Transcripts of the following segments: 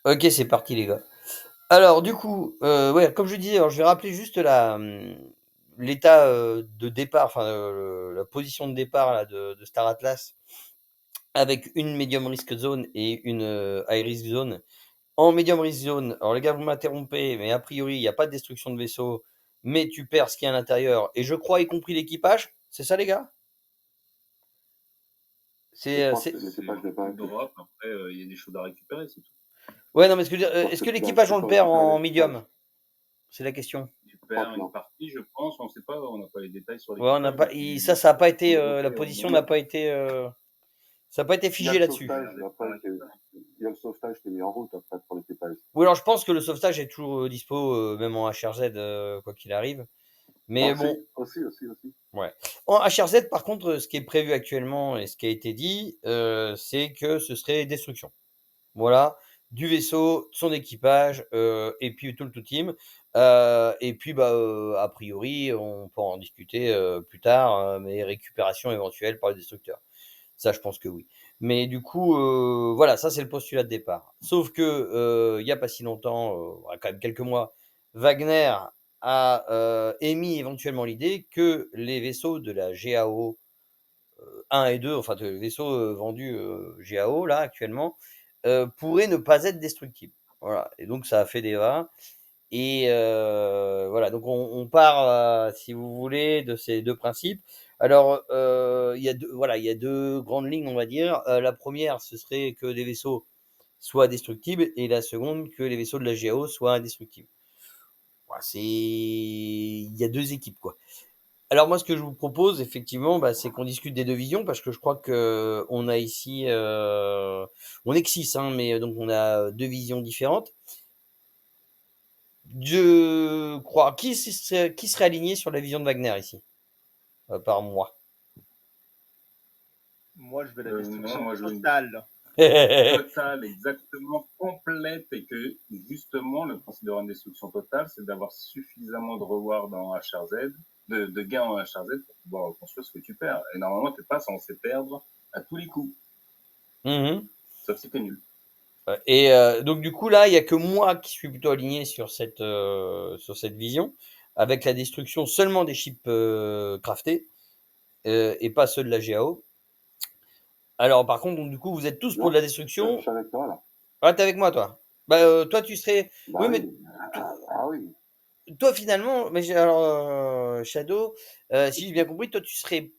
Ok, c'est parti, les gars. Alors, du coup, ouais, comme je disais, alors, je vais rappeler juste l'état de départ, enfin, la position de départ là, de Star Atlas, avec une medium risk zone et une high risk zone. En medium risk zone, alors les gars, vous m'interrompez, mais a priori, il n'y a pas de destruction de vaisseau, mais tu perds ce qu'il y a à l'intérieur, et je crois y compris l'équipage. C'est ça, les gars? Je C'est, pense c'est... que l'équipage n'est pas inclus. D'Europe, après, il y a des choses à récupérer, c'est tout. Ouais, non, mais Je pense est-ce que que tu l'équipage, on le peux perd récupérer en l'équipage. medium? C'est la question. Tu Je crois perds que une non. partie, je pense, on ne sait pas, on n'a pas les détails sur Ouais, on n'a l'équipage, pas, donc il ça, les ça a pas sont été, la bloqués au position Il moment y n'a a, pas été, ça n'a pas été il y a figé le là-dessus. il a l'air sauvetage, d'être pas après, récupéré. il y a le sauvetage qui est mis en route après pour l'équipage. Oui, alors je pense que le sauvetage est toujours dispo, même en HRZ, quoi qu'il arrive. Mais bon, Aussi. ouais. En HRZ, par contre, ce qui est prévu actuellement et ce qui a été dit, c'est que ce serait destruction. Voilà, du vaisseau, de son équipage, et puis tout le tout team. Et puis, bah, a priori, on peut en discuter plus tard, mais récupération éventuelle par le destructeur. Ça, je pense que oui. Mais du coup, voilà, ça c'est le postulat de départ. Sauf que il y a pas si longtemps, quand même quelques mois, Wagner a émis éventuellement l'idée que les vaisseaux de la GAO 1 et 2, enfin de vaisseaux vendus GAO là actuellement, pourraient ne pas être destructibles. Voilà. Et donc ça a fait débat. Et voilà, donc on part, si vous voulez, de ces deux principes. Alors, voilà, il y a deux grandes lignes, on va dire. La première, ce serait que les vaisseaux soient destructibles, et la seconde, que les vaisseaux de la GAO soient indestructibles. Voilà, il y a deux équipes, quoi. Alors moi, ce que je vous propose, effectivement, bah, c'est qu'on discute des deux visions, parce que je crois que on a ici, on est que six, hein, mais donc on a deux visions différentes. Je crois. Qui serait aligné sur la vision de Wagner ici? Par moi. Moi, je veux la Non, destruction moi, je veux une totale. totale, exactement complète, et que justement, le principe de une destruction totale, c'est d'avoir suffisamment de rewards dans HRZ, de gains en HRZ pour pouvoir reconstruire ce que tu perds. Et normalement, tu n'es pas censé perdre à tous les coups, Mhm. sauf si tu es nul. Et donc du coup là, il y a que moi qui suis plutôt aligné sur cette vision, avec la destruction seulement des chips craftés et pas ceux de la GAO. Alors par contre, donc, du coup, vous êtes tous pour de Non, la je destruction. suis avec toi là. Ah, t'es avec moi, toi. Bah, toi, tu serais. Bah Oui, mais oui, ah oui. toi, finalement, mais alors, Shadow, si j'ai bien compris, toi, tu serais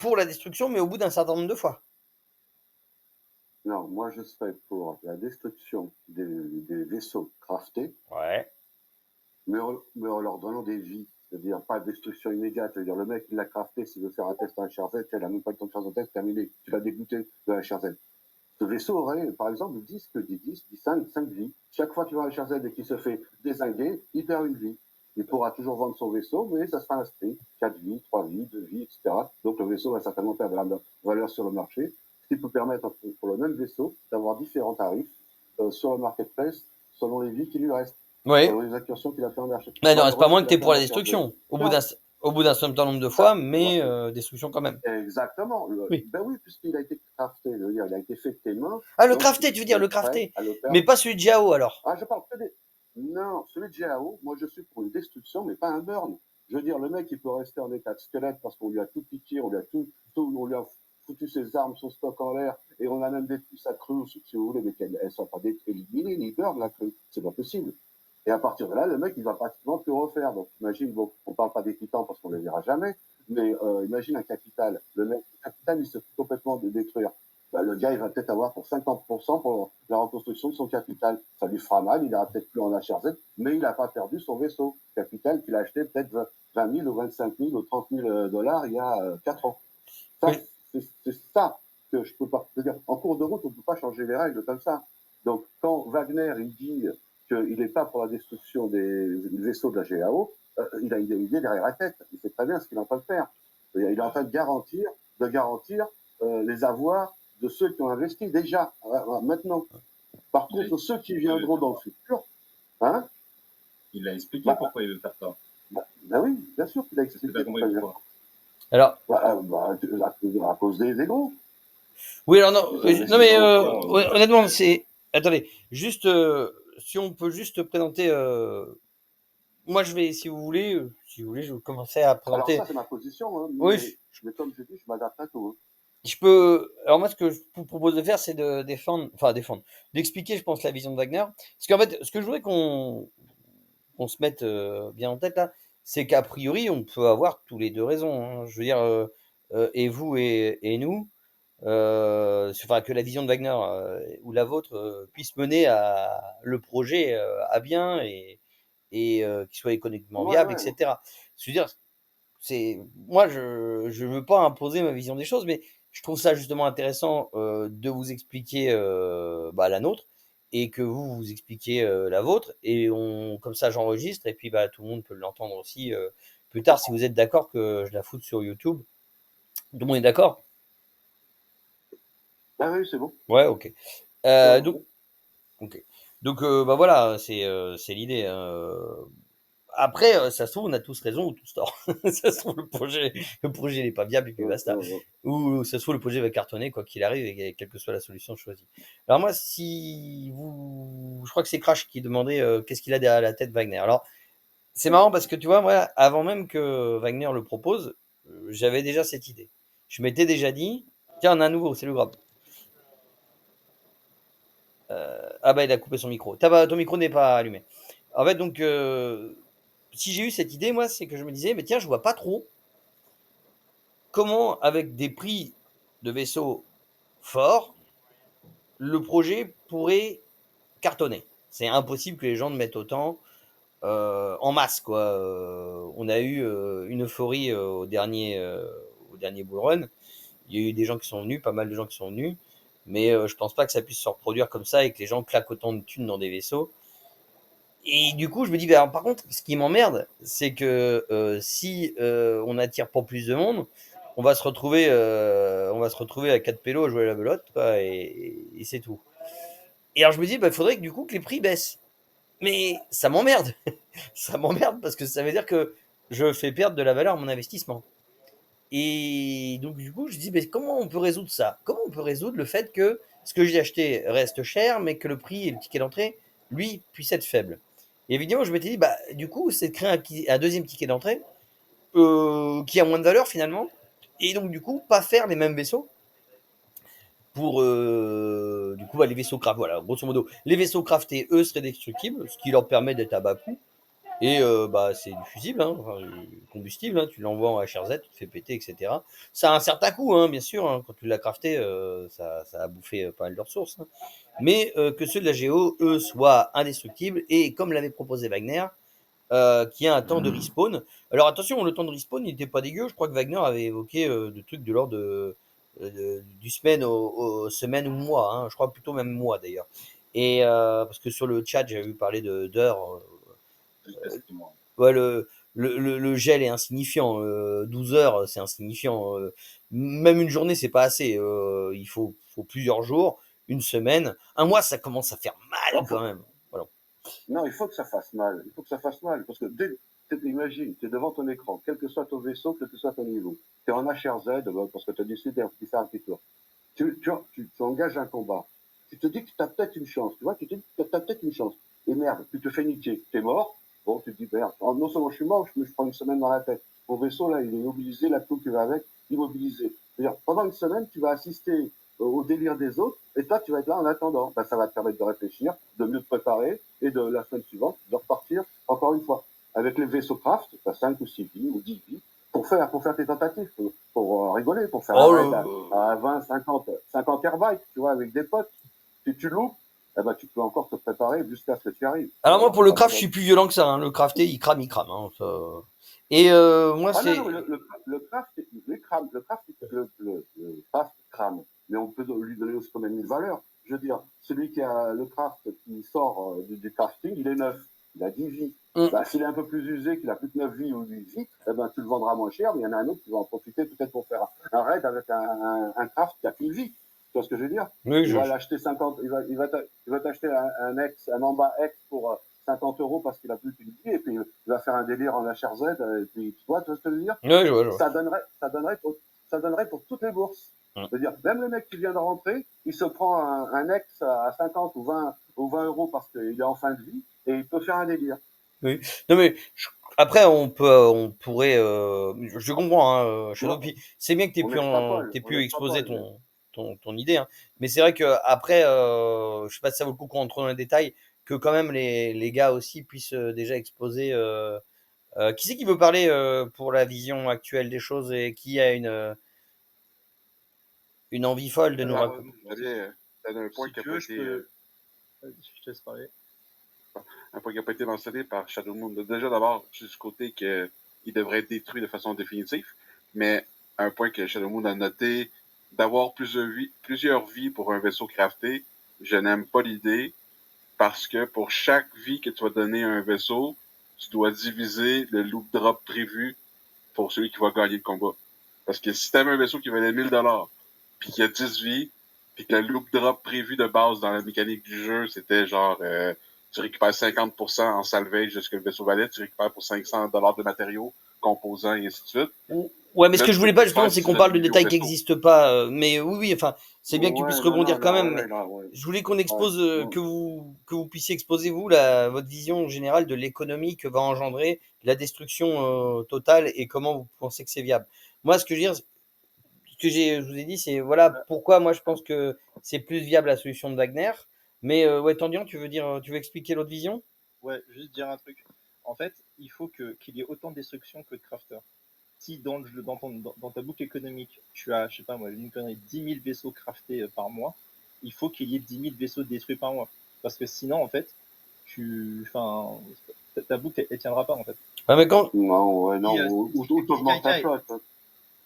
pour la destruction, mais au bout d'un certain nombre de fois. Non, moi je serais pour la destruction des vaisseaux craftés, Ouais. mais en leur donnant des vies. C'est-à-dire pas de destruction immédiate. C'est-à-dire le mec qui l'a crafté, s'il veut faire un test à HRZ, il n'a même pas le temps de faire son test, terminé. Tu l'as dégoûté de la HRZ. Ce vaisseau aurait, par exemple, 10 que 10, 5 vies. Chaque fois qu'il va à HRZ et qu'il se fait dézinguer, il perd une vie. Il pourra toujours vendre son vaisseau, mais ça sera inscrit. 4 vies, 3 vies, 2 vies, etc. Donc le vaisseau va certainement perdre de la valeur sur le marché, ce qui peut permettre pour le même vaisseau d'avoir différents tarifs sur le marketplace selon les vies qui lui restent, Oui. selon les incursions qu'il a fait en HRZ. Mais non, c'est pas Malheureusement moins que qu'il a t'es fait pour en la HRZ. destruction. Ça, Au bout d'un certain nombre de fois, ça, mais destruction quand même. exactement. Oui. Ben oui, puisqu'il a été crafté, je veux dire, il a été fait de tes mains, Ah, le donc crafté, tu veux tu dire es le prêt crafté. à le Mais perdre. pas celui de Jao alors. Ah, je parle que des. Non, celui de GAO, moi je suis pour une destruction, mais pas un burn. Je veux dire, le mec, il peut rester en état de squelette parce qu'on lui a tout piqué, on lui a on lui a foutu ses armes, son stock en l'air, et on a même détruit sa crue, si vous voulez, mais qu'elles ne sont pas éliminées, ni burn la crue. C'est pas possible. Et à partir de là, le mec, il va pratiquement tout refaire. Donc, imagine, bon, on parle pas des titans parce qu'on ne les verra jamais, mais imagine un capital. Le mec, le capital, il se fout complètement de détruire. Bah, le gars, il va peut-être avoir pour 50% pour la reconstruction de son capital. Ça lui fera mal, il n'aura peut-être plus en HRZ, mais il n'a pas perdu son vaisseau. Capital qu'il a acheté peut-être 20 000 ou 25 000 ou 30 000 dollars il y a 4 ans. Ça, Oui. c'est ça que je peux pas. C'est-à-dire, en cours de route, on ne peut pas changer les règles comme ça. Donc, quand Wagner, il dit qu'il n'est pas pour la destruction des vaisseaux de la GAO, il a une idée derrière la tête. Il sait très bien ce qu'il est en train de faire. Il est en train de garantir les avoirs de ceux qui ont investi déjà, maintenant. Par contre, ceux qui viendront dans le futur, hein, Il a expliqué bah, pourquoi il veut faire ça. bah oui, bien sûr qu'il a Est-ce que tu expliqué as compris pourquoi? Alors, à cause des gros. oui, alors non, Ils ont non investi mais trop. honnêtement, Attendez, juste, si on peut juste présenter. Moi, je vais, si vous voulez, je vais commencer à Alors présenter. ça, c'est ma position, hein, Oui, mais comme je dis, je m'adapte à tout. Hein. je peux. Alors moi, ce que je vous propose de faire, c'est de défendre, d'expliquer, je pense, la vision de Wagner. Parce qu'en fait, ce que je voudrais qu'on se mette bien en tête là, c'est qu'a priori, on peut avoir tous les deux raison. Hein. Je veux dire, et vous et nous, enfin que la vision de Wagner ou la vôtre puisse mener le projet à bien et qu'il soit économiquement Ouais, viable, ouais. etc. Je veux dire, moi, je veux pas imposer ma vision des choses, mais je trouve ça justement intéressant de vous expliquer la nôtre et que vous expliquiez la vôtre et comme ça j'enregistre et puis tout le monde peut l'entendre aussi plus tard si vous êtes d'accord que je la foute sur YouTube. Tout le monde est d'accord? Ah oui, c'est bon. Ouais, ok. Ouais, Donc, ouais. ok. Donc, voilà, c'est l'idée. Après, ça se trouve, on a tous raison ou tous tort. Ça se trouve, le projet n'est pas viable et puis basta. Ouais. Ou ça se trouve, le projet va cartonner quoi qu'il arrive et quelle que soit la solution choisie. Alors moi, je crois que c'est Crash qui demandait qu'est-ce qu'il a derrière la tête Wagner. Alors, c'est marrant parce que tu vois, moi, avant même que Wagner le propose, j'avais déjà cette idée. Je m'étais déjà dit, tiens, on a un nouveau, c'est le grab. Ah bah il a coupé son micro. Ton micro n'est pas allumé. En fait, donc, si j'ai eu cette idée, moi, c'est que je me disais, mais tiens, je vois pas trop comment, avec des prix de vaisseaux forts, le projet pourrait cartonner. C'est impossible que les gens ne mettent autant en masse, quoi. On a eu une euphorie au dernier Bull Run. Il y a eu des gens qui sont venus, pas mal de gens qui sont venus, mais je pense pas que ça puisse se reproduire comme ça et que les gens claquent autant de thunes dans des vaisseaux. Et du coup, je me dis, bah, alors, par contre, ce qui m'emmerde, c'est que si on n'attire pas plus de monde, on va se retrouver à 4 pélos à jouer à la belote, quoi, et c'est tout. Et alors, je me dis, bah, il faudrait que du coup que les prix baissent. Mais ça m'emmerde. Ça m'emmerde parce que ça veut dire que je fais perdre de la valeur à mon investissement. Et donc, du coup, je dis, mais comment on peut résoudre ça? Comment on peut résoudre le fait que ce que j'ai acheté reste cher, mais que le prix et le ticket d'entrée, lui, puisse être faible? Et évidemment, je m'étais dit, bah, du coup, c'est de créer un deuxième ticket d'entrée qui a moins de valeur finalement. Et donc, du coup, pas faire les mêmes vaisseaux pour du coup les vaisseaux craft. Voilà, grosso modo, les vaisseaux craftés, eux, seraient destructibles, ce qui leur permet d'être à bas coût. Et c'est du fusible, hein, enfin, du combustible, hein, tu l'envoies en HRZ, tu te fais péter, etc. Ça a un certain coût, hein, bien sûr, hein, quand tu l'as crafté, ça a bouffé pas mal de ressources. Hein. Mais que ceux de la Géo, eux, soient indestructibles, et comme l'avait proposé Wagner, qui a un temps de respawn. Alors attention, le temps de respawn n'était pas dégueu, je crois que Wagner avait évoqué des trucs de l'ordre du semaine aux semaines ou mois, hein, je crois plutôt même mois d'ailleurs. Et parce que sur le chat, j'avais vu parler d'heures. Jusqu'à ce qu'il mois. Ouais, le gel est insignifiant. 12 heures, c'est insignifiant. Même une journée, c'est pas assez. Il faut plusieurs jours, une semaine. Un mois, ça commence à faire mal quand même. Voilà. Non, il faut que ça fasse mal. Il faut que ça fasse mal. Parce que imagine, tu es devant ton écran, quel que soit ton vaisseau, quel que soit ton niveau. Tu es en HRZ, parce que tu as décidé de faire un petit tour. Tu engages un combat. Tu te dis que tu as peut-être une chance. Tu vois, tu te dis que tu as peut-être une chance. Et merde, tu te fais niquer. Tu es mort. Bon, tu te dis, merde, non seulement je suis mort, je prends une semaine dans la tête. Mon vaisseau, là, il est immobilisé, la tour qui va avec, immobilisé. C'est-à-dire, pendant une semaine, tu vas assister au délire des autres, et toi, tu vas être là en attendant. Ben, ça va te permettre de réfléchir, de mieux te préparer, et de la semaine suivante, de repartir encore une fois. Avec les vaisseaux craft, tu as 5 ou 6 vies, ou 10 vies, pour faire tes tentatives, pour rigoler, pour faire un raid à 20, 50 airbytes, tu vois, avec des potes. Si tu loupes, eh ben, tu peux encore te préparer jusqu'à ce que tu arrives. Alors moi, pour le craft, je suis plus violent que ça. Hein. Le crafté, il crame. Hein, ça. Et moi, Ah c'est... non, le craft, le craft crame. Mais on peut lui donner aussi quand même une valeur. Je veux dire, celui qui a le craft qui sort du crafting, il est neuf. Il a 10 vies. Bah, s'il est un peu plus usé, qu'il a plus que 9 vies ou 8 vies, eh ben, tu le vendras moins cher, mais il y en a un autre qui va en profiter peut-être pour faire un raid avec un craft qui a qu'une vie. Tu vois ce que je veux dire? Oui, il va l'acheter 50, il va t'acheter un Amba X pour 50 euros parce qu'il a plus qu'une vie, et puis il va faire un délire en HRZ, et puis tu vois ce que je veux dire? Oui, je vois. Ça ça donnerait pour toutes les bourses. Hum. C'est-à-dire, même le mec qui vient de rentrer, il se prend un ex à 50 ou 20 euros parce qu'il est en fin de vie et il peut faire un délire. Oui. Non mais après on pourrait je comprends hein, Shadow, Ouais. puis c'est bien que On extrapole, t'aies on pu exposer extrapole. ton idée hein. Mais c'est vrai que après je sais pas si ça vaut le coup qu'on rentre dans les détails, que quand même les gars aussi puissent déjà exposer qui c'est qui veut parler pour la vision actuelle des choses et qui a une envie folle de nous Alors, raconter. j'allais donner un point Si qui n'a tu pas veux, je été, peux. Vas-y, je te laisse parler. un point qui n'a pas été mentionné par Shadow Moon. Déjà, d'abord, je suis du côté qu'il devrait être détruit de façon définitive, mais un point que Shadow Moon a noté, d'avoir plusieurs vies pour un vaisseau crafté, je n'aime pas l'idée, parce que pour chaque vie que tu vas donner à un vaisseau, tu dois diviser le loot drop prévu pour celui qui va gagner le combat. Parce que si tu avais un vaisseau qui valait 1000$, puis qu'il y a 10 vies, puis que le loop drop prévu de base dans la mécanique du jeu, c'était genre, tu récupères 50% en salvage de ce que le vaisseau valait, tu récupères pour 500$ de matériaux, composants, et ainsi de suite. Ouais, mais ce Là, que tu je peux voulais pas plus justement, faire c'est si qu'on tu as parle de divisé au détails qui vaisseau. n'existent pas. Mais oui, enfin, c'est bien que tu puisses Ouais, non, rebondir non, quand là, même. Mais là, ouais. je voulais qu'on Ouais, expose, ouais. que vous puissiez exposer vous votre vision générale de l'économie que va engendrer la destruction totale et comment vous pensez que c'est viable. Moi, ce que je veux dire, je vous ai dit, c'est voilà pourquoi moi je pense que c'est plus viable la solution de Wagner. Mais ouais, Tandian, tu veux expliquer l'autre vision? Ouais, juste dire un truc. En fait, il faut qu'il y ait autant de destruction que de crafters. Si dans, le, dans ta boucle économique, tu as, je sais pas moi, une connerie, 10 000 vaisseaux craftés par mois, il faut qu'il y ait 10 000 vaisseaux détruits par mois. Parce que sinon, en fait, ta boucle, elle tiendra pas, en fait. Ouais, mais quand Non, ouais, non, Si, ou t'augmentes ta flotte.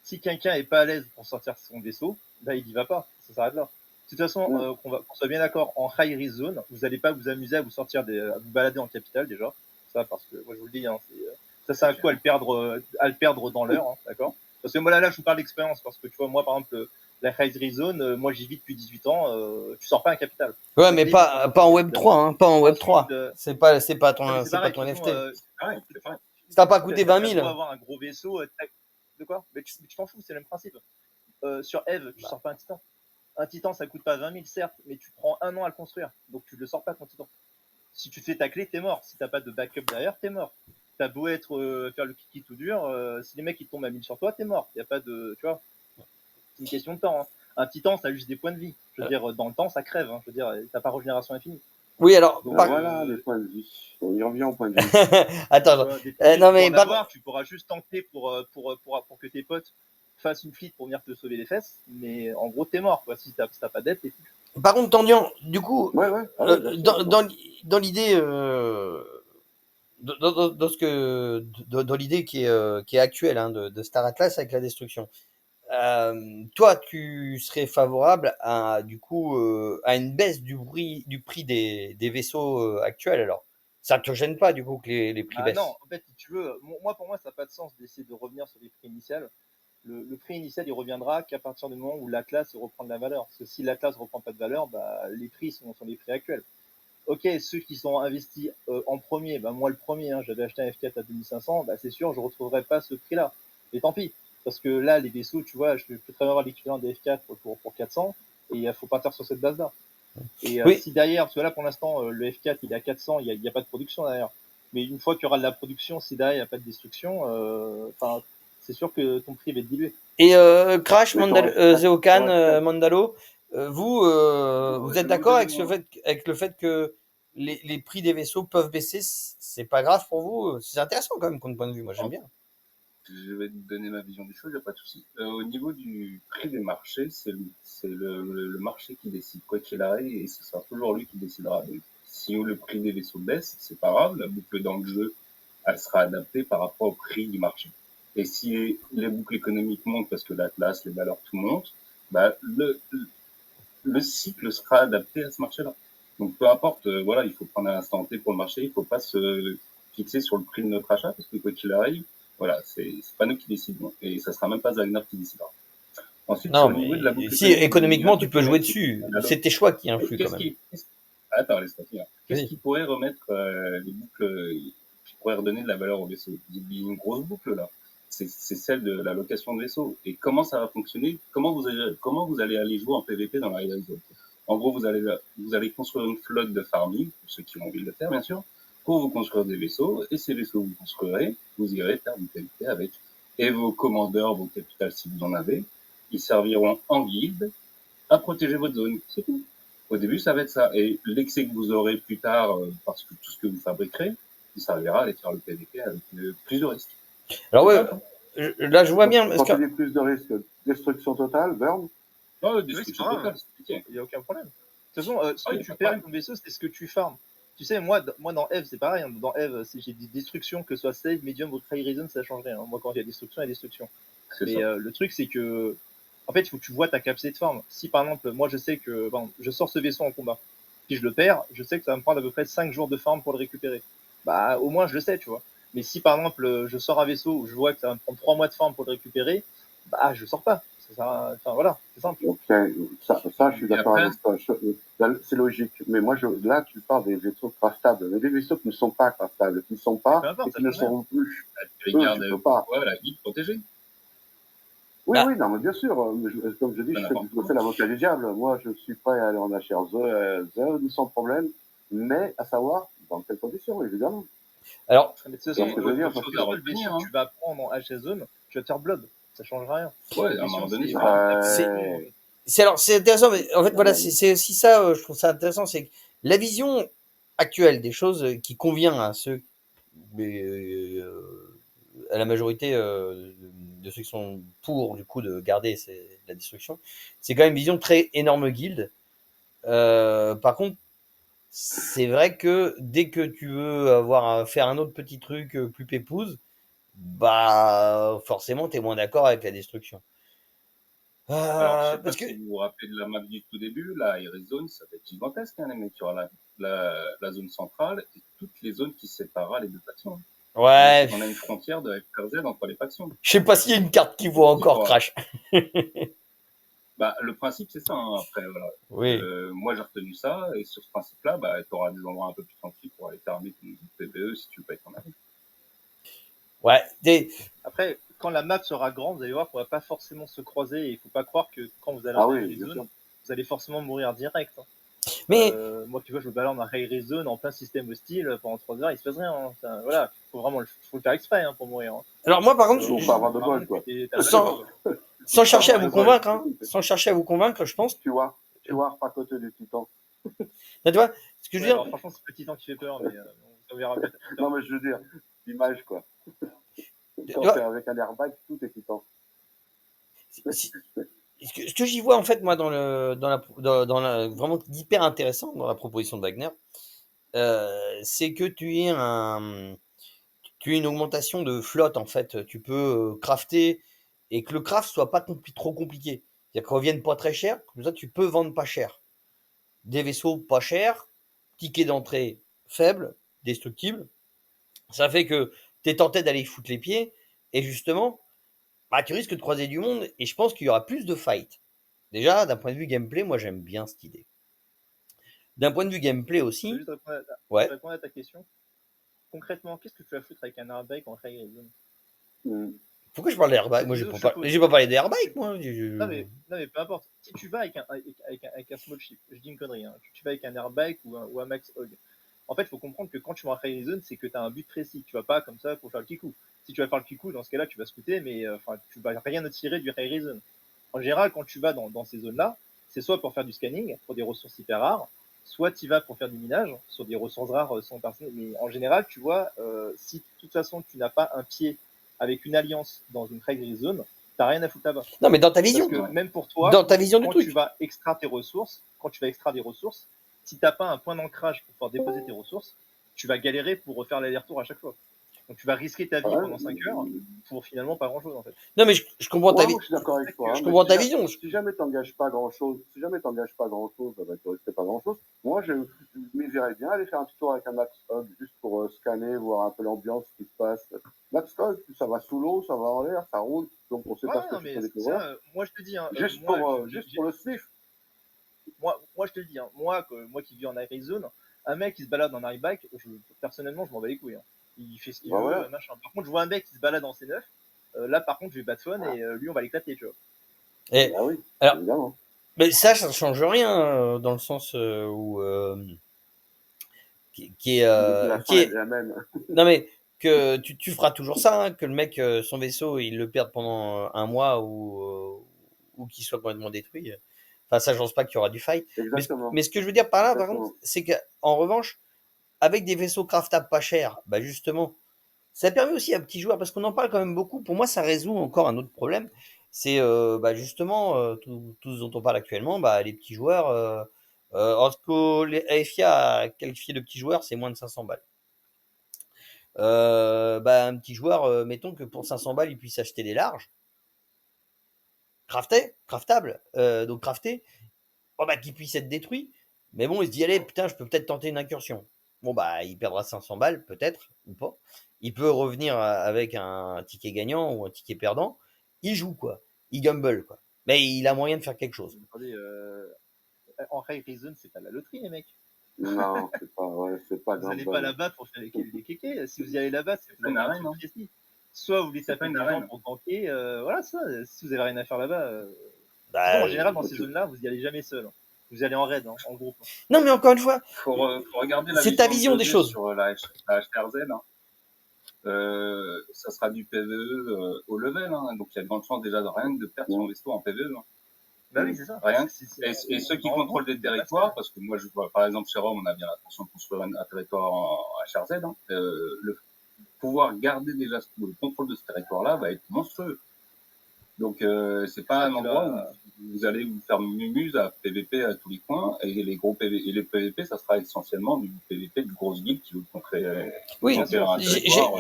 si quelqu'un est pas à l'aise pour sortir son vaisseau, là, il y va pas. Ça s'arrête là. De toute façon, qu'on soit bien d'accord, en high risk zone, vous n'allez pas vous amuser à vous sortir à vous balader en capitale déjà. Ça, parce que moi je vous le dis, hein, ça c'est un coup à le perdre dans l'heure, hein, d'accord. Parce que moi là, je vous parle d'expérience, parce que tu vois, moi par exemple, la high risk zone, moi j'y vis depuis 18 ans, tu sors pas un capital. ouais, mais pas en Web 3, hein, pas en Web 3. C'est pas ton c'est pareil, ton de toute façon, NFT. C'est pareil. Ça n'a pas coûté 20 t'as 000. beau avoir un gros vaisseau, de quoi? Mais tu t'en fous, c'est le même principe. Sur Eve, tu sors pas un titan. Un titan, ça coûte pas 20 000, certes, mais tu prends un an à le construire. Donc tu le sors pas ton titan. Si tu te fais tacler, t'es mort. Si t'as pas de backup derrière, t'es mort. T'as beau faire le kiki tout dur, si les mecs ils tombent à 1000 sur toi, t'es mort. Y a pas de, tu vois, c'est une question de temps. Hein. Un titan, ça a juste des points de vie. Je veux dire, dans le temps, ça crève. Hein. Je veux dire, t'as pas régénération infinie. Oui, alors. Donc, Voilà les points de vie. On y revient au point de vie. Attends, non mais tu pourras juste tenter pour que tes potes fassent une fleet pour venir te sauver les fesses, mais en gros t'es mort quoi. Si t'as pas d'aide, t'es plus. par contre, Tandian, du coup, Ouais. dans l'idée, dans l'idée qui est actuelle hein, de Star Atlas avec la destruction, toi, tu serais favorable à du coup à une baisse du prix des vaisseaux actuels alors? Ça te gêne pas du coup que les prix baissent? Non, en fait, si tu veux, pour moi, ça n'a pas de sens d'essayer de revenir sur les prix initiales. Le prix initial, il reviendra qu'à partir du moment où la classe reprend de la valeur. Parce que si la classe reprend pas de valeur, bah, les prix sont les prix actuels. Ok, ceux qui sont investis en premier, bah, moi le premier, hein, j'avais acheté un F4 à 2500, bah, c'est sûr, je retrouverai pas ce prix-là. Mais tant pis, parce que là, les vaisseaux, tu vois, je peux très bien avoir l'équivalent des F4 pour 400, et il faut partir sur cette base-là. Et Oui. si derrière, parce que là pour l'instant, le F4 il est à 400, il n'y a pas de production derrière. Mais une fois qu'il y aura de la production, si derrière il n'y a pas de destruction, c'est sûr que ton prix va être dilué. Et Crash, Mais Zeokan, Mandalo, vous êtes Shadow d'accord Moon, avec le fait que les prix des vaisseaux peuvent baisser? C'est pas grave pour vous? C'est intéressant quand même comme point de vue, moi j'aime bien. je vais te donner ma vision des choses, il n'y a pas de souci. Au niveau du prix des marchés, c'est le marché qui décide, quoi qu'il arrive, et ce sera toujours lui qui décidera. Donc, si le prix des vaisseaux baisse, c'est pas grave, la boucle dans le jeu, elle sera adaptée par rapport au prix du marché. Et si les boucles économiques montent parce que l'Atlas, les valeurs, tout monte, bah, le cycle sera adapté à ce marché-là. Donc peu importe, voilà, il faut prendre un instant T pour le marché, il ne faut pas se fixer sur le prix de notre achat, parce que quoi qu'il arrive, voilà, c'est pas nous qui décidons, et ça sera même pas Wagner qui décidera. Ensuite, Non, sur le niveau de la mais boucle si économiquement tu peux jouer dessus, c'est tes choix qui influent quand même. Attends, laisse-moi finir. Qu'est-ce qui pourrait remettre les boucles, qui pourrait redonner de la valeur au vaisseau? Il y a une grosse boucle là. c'est celle de la location de vaisseaux. Et comment ça va fonctionner? Comment vous allez aller jouer en PVP dans la Raid Zone? En gros, vous allez construire une flotte de farming, pour ceux qui ont envie de le faire, bien sûr, pour vous construire des vaisseaux. Et ces vaisseaux que vous construirez, vous irez faire du PVP avec. Et vos commandeurs, vos capitales, si vous en avez, ils serviront en guilde à protéger votre zone. C'est tout. Au début, ça va être ça. Et l'excès que vous aurez plus tard, parce que tout ce que vous fabriquerez, il servira à aller faire le PVP avec plus de risques. Alors ouais, là je vois bien. Quand tu dis plus de risques, destruction totale, burn. Non, destruction totale, il n'y a aucun problème. De toute façon, ce que tu perds ton vaisseau, c'est ce que tu farmes. Tu sais, moi dans Eve, c'est pareil. Hein. Dans Eve, si j'ai des destructions, que ce soit save, medium ou high reason, ça change rien. Hein. Moi, quand il y a destruction, il y a destruction. Mais le truc, c'est que, en fait, il faut que tu vois ta capacité de farm. Si par exemple, moi, je sais que je sors ce vaisseau en combat, puis je le perds, je sais que ça va me prendre à peu près 5 jours de farm pour le récupérer. Bah, au moins, je le sais, tu vois. Mais si par exemple, je sors un vaisseau où je vois que ça va me prendre 3 mois de farm pour le récupérer, bah, je sors pas. Enfin, voilà, c'est simple. Ok, ça, je suis d'accord avec toi. C'est logique. Mais moi, là, tu parles des vaisseaux craftables. Mais des vaisseaux qui ne sont pas craftables, qui ne sont pas, et qui ne seront plus. Tu regardes la guide protégée. Oui, oui, non, mais bien sûr. Comme je dis, je fais l'avocat du diable. Moi, je suis prêt à aller en HR zone sans problème. Mais à savoir, dans quelles conditions, évidemment. Alors, tu vas prendre en HR zone, tu vas te faire blob. Ça changera rien. Ouais, à un moment donné, c'est intéressant, mais en fait, voilà, c'est aussi ça, je trouve ça intéressant, c'est que la vision actuelle des choses qui convient à ceux, à la majorité de ceux qui sont pour, du coup, de garder la destruction, c'est quand même une vision très énorme guilde. Par contre, c'est vrai que dès que tu veux faire un autre petit truc plus pépouze, bah forcément t'es moins d'accord avec la destruction. Alors, je sais pas si vous vous rappelez de la map du tout début, la Iris Zone, ça va être gigantesque, hein, les mecs. Il y aura la zone centrale et toutes les zones qui séparent les deux factions. Ouais. On a une frontière de FRZ entre les factions. Je sais pas s'il y a une carte qui vaut encore crash. Bah, le principe, c'est ça, hein, après, voilà. Oui. Moi, j'ai retenu ça, et sur ce principe-là, bah, tu auras des endroits un peu plus tranquilles pour aller terminer ton PVE si tu veux pas être en arrière. Ouais. Après, quand la map sera grande, vous allez voir qu'on va pas forcément se croiser, et il faut pas croire que quand vous allez arriver les zones, vous allez forcément mourir direct. Hein. Mais moi, tu vois, je me balade en high zone en plein système hostile pendant 3 heures, il se passe rien. Hein. Voilà, faut vraiment le faire exprès hein, pour mourir. Hein. Alors moi, par contre, sans chercher à vous convaincre, hein, sans chercher à vous convaincre, je pense. Tu vois, pas côté du titan. Tu vois, ce que je veux dire. Franchement, c'est pas le titan qui fait peur, mais on verra bien. Non, mais je veux dire, l'image quoi. Quand t'es avec un airbag, tout est titan. Ce que j'y vois en fait moi dans la vraiment hyper intéressant dans la proposition de Wagner, c'est que tu aies une augmentation de flotte en fait. Tu peux crafter et que le craft soit pas trop compliqué. C'est-à-dire qu'on revienne pas très cher. Comme ça, tu peux vendre pas cher. Des vaisseaux pas chers, ticket d'entrée faible, destructible. Ça fait que tu es tenté d'aller foutre les pieds et justement, bah, tu risques de croiser du monde et je pense qu'il y aura plus de fight. Déjà, d'un point de vue gameplay, moi j'aime bien cette idée. D'un point de vue gameplay aussi. Je vais répondre à ta question. Concrètement, qu'est-ce que tu vas foutre avec un airbike en high zone? Pourquoi je parle d'airbike? Moi, j'ai pas parlé d'airbike, moi. Non, mais peu importe. Si tu vas avec un small ship, je dis une connerie, hein. Tu vas avec un airbike ou un max hog. En fait, il faut comprendre que quand tu vas en high zone, c'est que tu as un but précis. Tu vas pas comme ça pour faire le kikou. Si tu vas faire le kikou, dans ce cas-là, tu vas scouter, mais tu vas rien tirer du high zone. En général, quand tu vas dans ces zones-là, c'est soit pour faire du scanning, pour des ressources hyper rares, soit tu vas pour faire du minage, sur des ressources rares sans personne. Mais en général, tu vois, si de toute façon, tu n'as pas un pied avec une alliance dans une high zone, t'as rien à foutre là-bas. Non, mais dans ta vision. Parce que même pour toi, dans ta vision quand tu vas extraire tes ressources, si t'as pas un point d'ancrage pour pouvoir déposer tes ressources, tu vas galérer pour refaire l'aller-retour à chaque fois. Donc tu vas risquer ta vie pendant 5 heures pour finalement pas grand-chose en fait. Non mais je comprends ta vision. Je suis d'accord avec toi. Je comprends ta vision. Si jamais t'engages pas grand-chose, ça va te rester pas grand-chose. Moi, je m'y verrais bien aller faire un petit tour avec un Max Hog juste pour scanner, voir un peu l'ambiance, ce qui se passe. Max Hog, ça va sous l'eau, ça va en l'air, ça roule, donc on sait pas ce que tu peux découvrir. Moi je te dis, hein, juste pour le sniff. Moi je te le dis, hein, moi qui vis en Arizona, un mec qui se balade en airbike, personnellement je m'en bats les couilles. Hein. Il fait ce qu'il veut, machin. Par contre, je vois un mec qui se balade en C9, Là, par contre, je vais battre Fun et lui, on va l'éclater, tu vois. Et, Bah oui, alors, évidemment. mais ça ne change rien dans le sens où qui La fin est est la même. non mais que tu feras toujours ça, hein, que le mec son vaisseau il le perde pendant un mois ou qu'il soit complètement détruit. Enfin ça je pense pas qu'il y aura du fight. Exactement. Mais ce que je veux dire par là par Exactement. contre c'est qu'en revanche avec des vaisseaux craftables pas chers, bah justement ça permet aussi à petits joueurs parce qu'on en parle quand même beaucoup. Pour moi ça résout encore un autre problème. C'est bah justement tout ce dont on parle actuellement, bah les petits joueurs. En ce que les FIA a qualifié de petits joueurs, c'est moins de 500 balles. Bah, un petit joueur, mettons que pour 500 balles, il puisse acheter des larges, craftables, donc craftés, oh, bah, qui puissent être détruits. Mais bon, il se dit, allez, putain, je peux peut-être tenter une incursion. Bon, bah, il perdra 500 balles, peut-être, ou pas. Il peut revenir avec un ticket gagnant ou un ticket perdant. Il joue, quoi. Il gamble, quoi. Mais il a moyen de faire quelque chose. Attendez, en High Reason, c'est pas la loterie, les mecs. Non, c'est pas Vous n'allez Gumball. pas là-bas pour faire des kékés. Si vous y allez là-bas, c'est que vous C'est une avez un arène, truc hein. précis. Soit vous voulez C'est taper pas une des gens arène. pour tanker, voilà ça. Si vous avez rien à faire là-bas. De toute Bah, façon, en général, dans ces tu- zones-là, vous y allez jamais seul. Vous y allez en raid, hein, en groupe. non, mais encore une fois, Faut regarder la c'est ta vision vision de des 2D choses. sur la HRZ. Hein. Ça sera du PVE au level, hein. Donc il y a de grandes chances déjà de rien que de perdre son vaisseau en PVE. Hein. Bah oui, c'est ça. Rien. C'est- Et ceux qui en contrôlent gros, des territoires, parce que moi je vois par exemple chez Rome, on a bien l'intention de construire un territoire en HRZ, hein. Le pouvoir garder déjà le contrôle de ce territoire-là va être monstrueux. Donc c'est pas un endroit où vous allez vous faire mumuse à PVP à tous les coins et les gros PV et les PVP ça sera essentiellement du PVP de grosses guildes qui veulent conquérir Oui, un territoire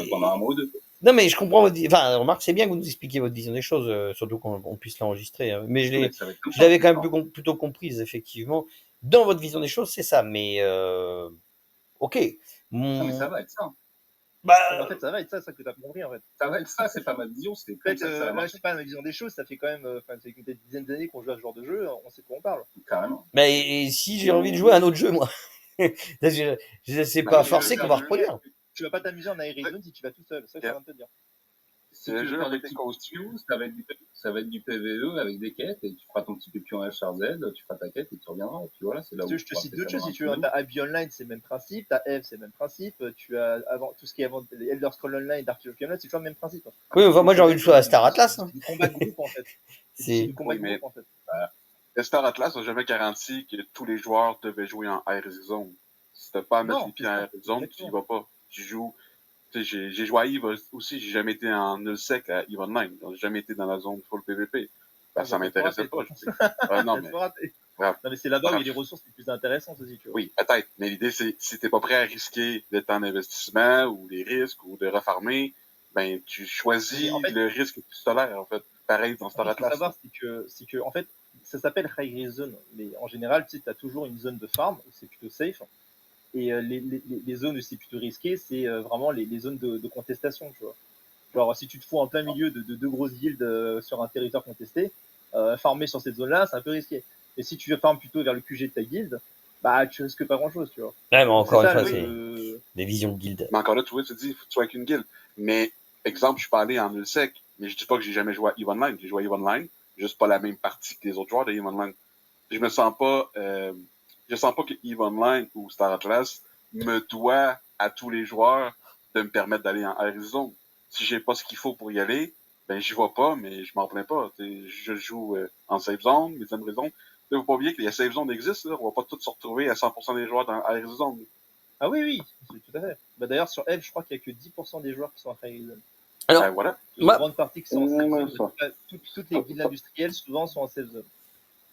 pendant un mois ou deux. non, mais je comprends votre enfin, remarque, c'est bien que vous nous expliquiez votre vision des choses, surtout qu'on puisse l'enregistrer. Hein. Mais je l'avais quand même plutôt comprise, effectivement. Dans votre vision des choses, c'est ça. Mais ok. Non, mais ça va être ça. Bah, en fait, ça va être ça que t'as compris, en fait. Ça va être ça, c'est pas ma vision, c'est En fait, comme ça que ça va là, marcher. c'est pas ma vision des choses, ça fait quand même, ça fait peut-être une dizaine d'années qu'on joue à ce genre de jeu, on sait de quoi on parle. Carrément. mais et si j'ai envie de jouer à un autre jeu, moi, c'est pas forcé qu'on va reproduire. Tu vas pas t'amuser en Air Zone si tu vas tout seul, ça, je viens de te dire. Si tu veux faire des petits costumes, ça va être du PVE avec des quêtes, et tu feras ton petit pépion HRZ, tu feras ta quête et tu reviendras. Et puis voilà, c'est là où Je te cite d'autres choses, si tu veux, t'as Abby Online, c'est le même principe, t'as Eve, c'est le même principe, tu as avant, tout ce qui est avant les Elder Scrolls Online, Dark Age of Camelot, c'est toujours le même principe. Oui, enfin, moi j'ai envie de jouer à Star Atlas. Hein. C'est du combat de groupe, en fait. C'est du combat de groupe, en fait. Star Atlas n'a jamais garanti que tous les joueurs devaient jouer en Air Zone. Si t'as pas à mettre les pieds en Air Zone, tu y vas pas. Tu joues. J'ai joué à EVE aussi, j'ai jamais été en nullsec à EVE Online. Donc, j'ai jamais été dans la zone full PVP. Ben, ça m'intéressait pas. Non, mais c'est là-bas où il y a les ressources les plus intéressantes aussi, tu vois. Oui, peut-être. Mais l'idée, c'est si t'es pas prêt à risquer le temps d'investissement ou les risques ou de refarmer, ben tu choisis le risque que tu tolères, en fait. Pareil dans Star Atlas. Ce qu'il faut savoir, c'est que, en fait, ça s'appelle High Zone, mais en général, tu sais, t'as toujours une zone de farm où c'est plutôt safe. Et les zones où c'est plutôt risqué, c'est vraiment les zones de contestation, tu vois. Genre, si tu te fous en plein milieu de deux grosses guildes sur un territoire contesté, farmer sur cette zone-là, c'est un peu risqué. Et si tu farmes plutôt vers le QG de ta guilde, bah, tu risques pas grand-chose, tu vois. Ouais, mais encore une fois, c'est des visions de guilde. Mais encore là, tu vois, tu te dis, faut que tu sois avec une guilde. Mais, exemple, je suis pas allé en nullsec, mais je dis pas que j'ai jamais joué à EVE Online. J'ai joué à EVE Online, juste pas la même partie que les autres joueurs de EVE Online. Je me sens pas, je sens pas que EVE Online ou Star Atlas me doit à tous les joueurs de me permettre d'aller en Air Zone. Si j'ai pas ce qu'il faut pour y aller, ben j'y vais pas, mais je m'en plains pas. Je joue en safe zone, mes amis zones. Faut pas oublier que les safe zones existent, là. On va pas tous se retrouver à 100% des joueurs dans Air Zone. Ah oui, tout à fait. Bah, d'ailleurs, sur Eve, je crois qu'il y a que 10% des joueurs qui sont en High Zone. Alors, ben, voilà. Une grande partie qui sont en safe zone. Toutes les guildes industrielles, souvent, sont en safe zone.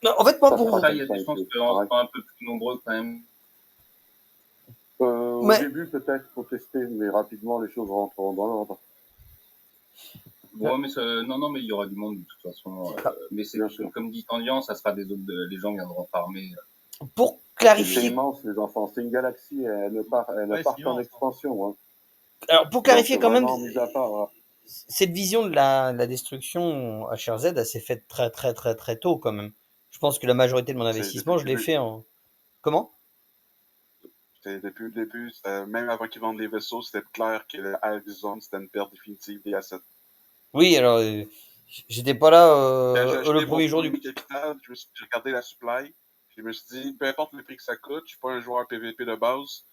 Non, en fait, moi, pour... il y a des chances qu'on soit un peu plus nombreux quand même. Au début, peut-être, faut tester, mais rapidement, les choses rentreront dans l'ordre. Bon, mais non, mais il y aura du monde de toute façon. Mais c'est comme dit Tandian, ça sera des zones les gens viendront farmer. Pour clarifier. C'est immense, les enfants. C'est une galaxie, elle ne part qu'en expansion. Hein. Alors, pour clarifier quand même, mis à part, cette vision de la destruction HRZ, elle s'est faite très, très, très, très tôt quand même. Je pense que la majorité de mon investissement, je l'ai fait en. Comment? Depuis le début, même avant qu'ils vendent les vaisseaux, c'était clair que Air Zone, c'était une perte définitive des assets. Oui, alors, j'étais pas là Quand j'ai acheté le mon premier jour du. premier capital, j'ai regardé la supply. Je me suis dit, peu importe le prix que ça coûte, je suis pas un joueur PVP de base.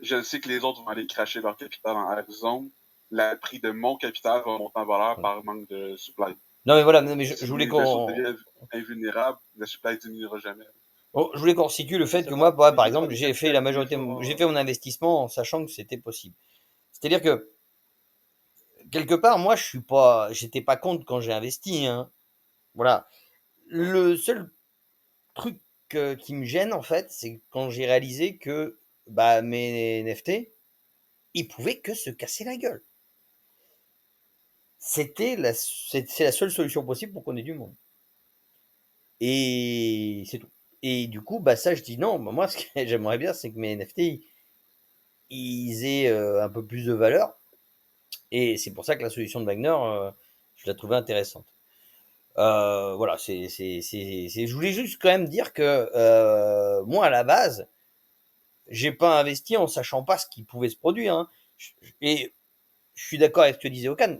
Je sais que les autres vont aller cracher leur capital en Air Zone. Le prix de mon capital va monter en valeur par manque de supply. Non, mais voilà, non, mais je Si voulais les vaisseaux qu'on. deviennent invulnérables, la supply diminuera jamais. Je voulais qu'on resitue le fait Ça que va. moi, par Mais exemple, du j'ai fait la capital tous les majorité, jours, j'ai fait mon investissement en sachant que c'était possible. C'est-à-dire que quelque part, moi, j'étais pas contre quand j'ai investi, hein. Voilà. Le seul truc qui me gêne en fait, c'est quand j'ai réalisé que bah, mes NFT, ils pouvaient que se casser la gueule. C'est la seule solution possible pour qu'on ait du monde. Et c'est tout. Et du coup, bah ça, je dis non. Bah, moi, ce que j'aimerais bien, c'est que mes NFT, ils aient un peu plus de valeur. Et c'est pour ça que la solution de Wagner, je la trouvais intéressante. Voilà, je voulais juste quand même dire que moi, à la base, j'ai pas investi en sachant pas ce qui pouvait se produire. Hein. Et je suis d'accord avec ce que disait Okan.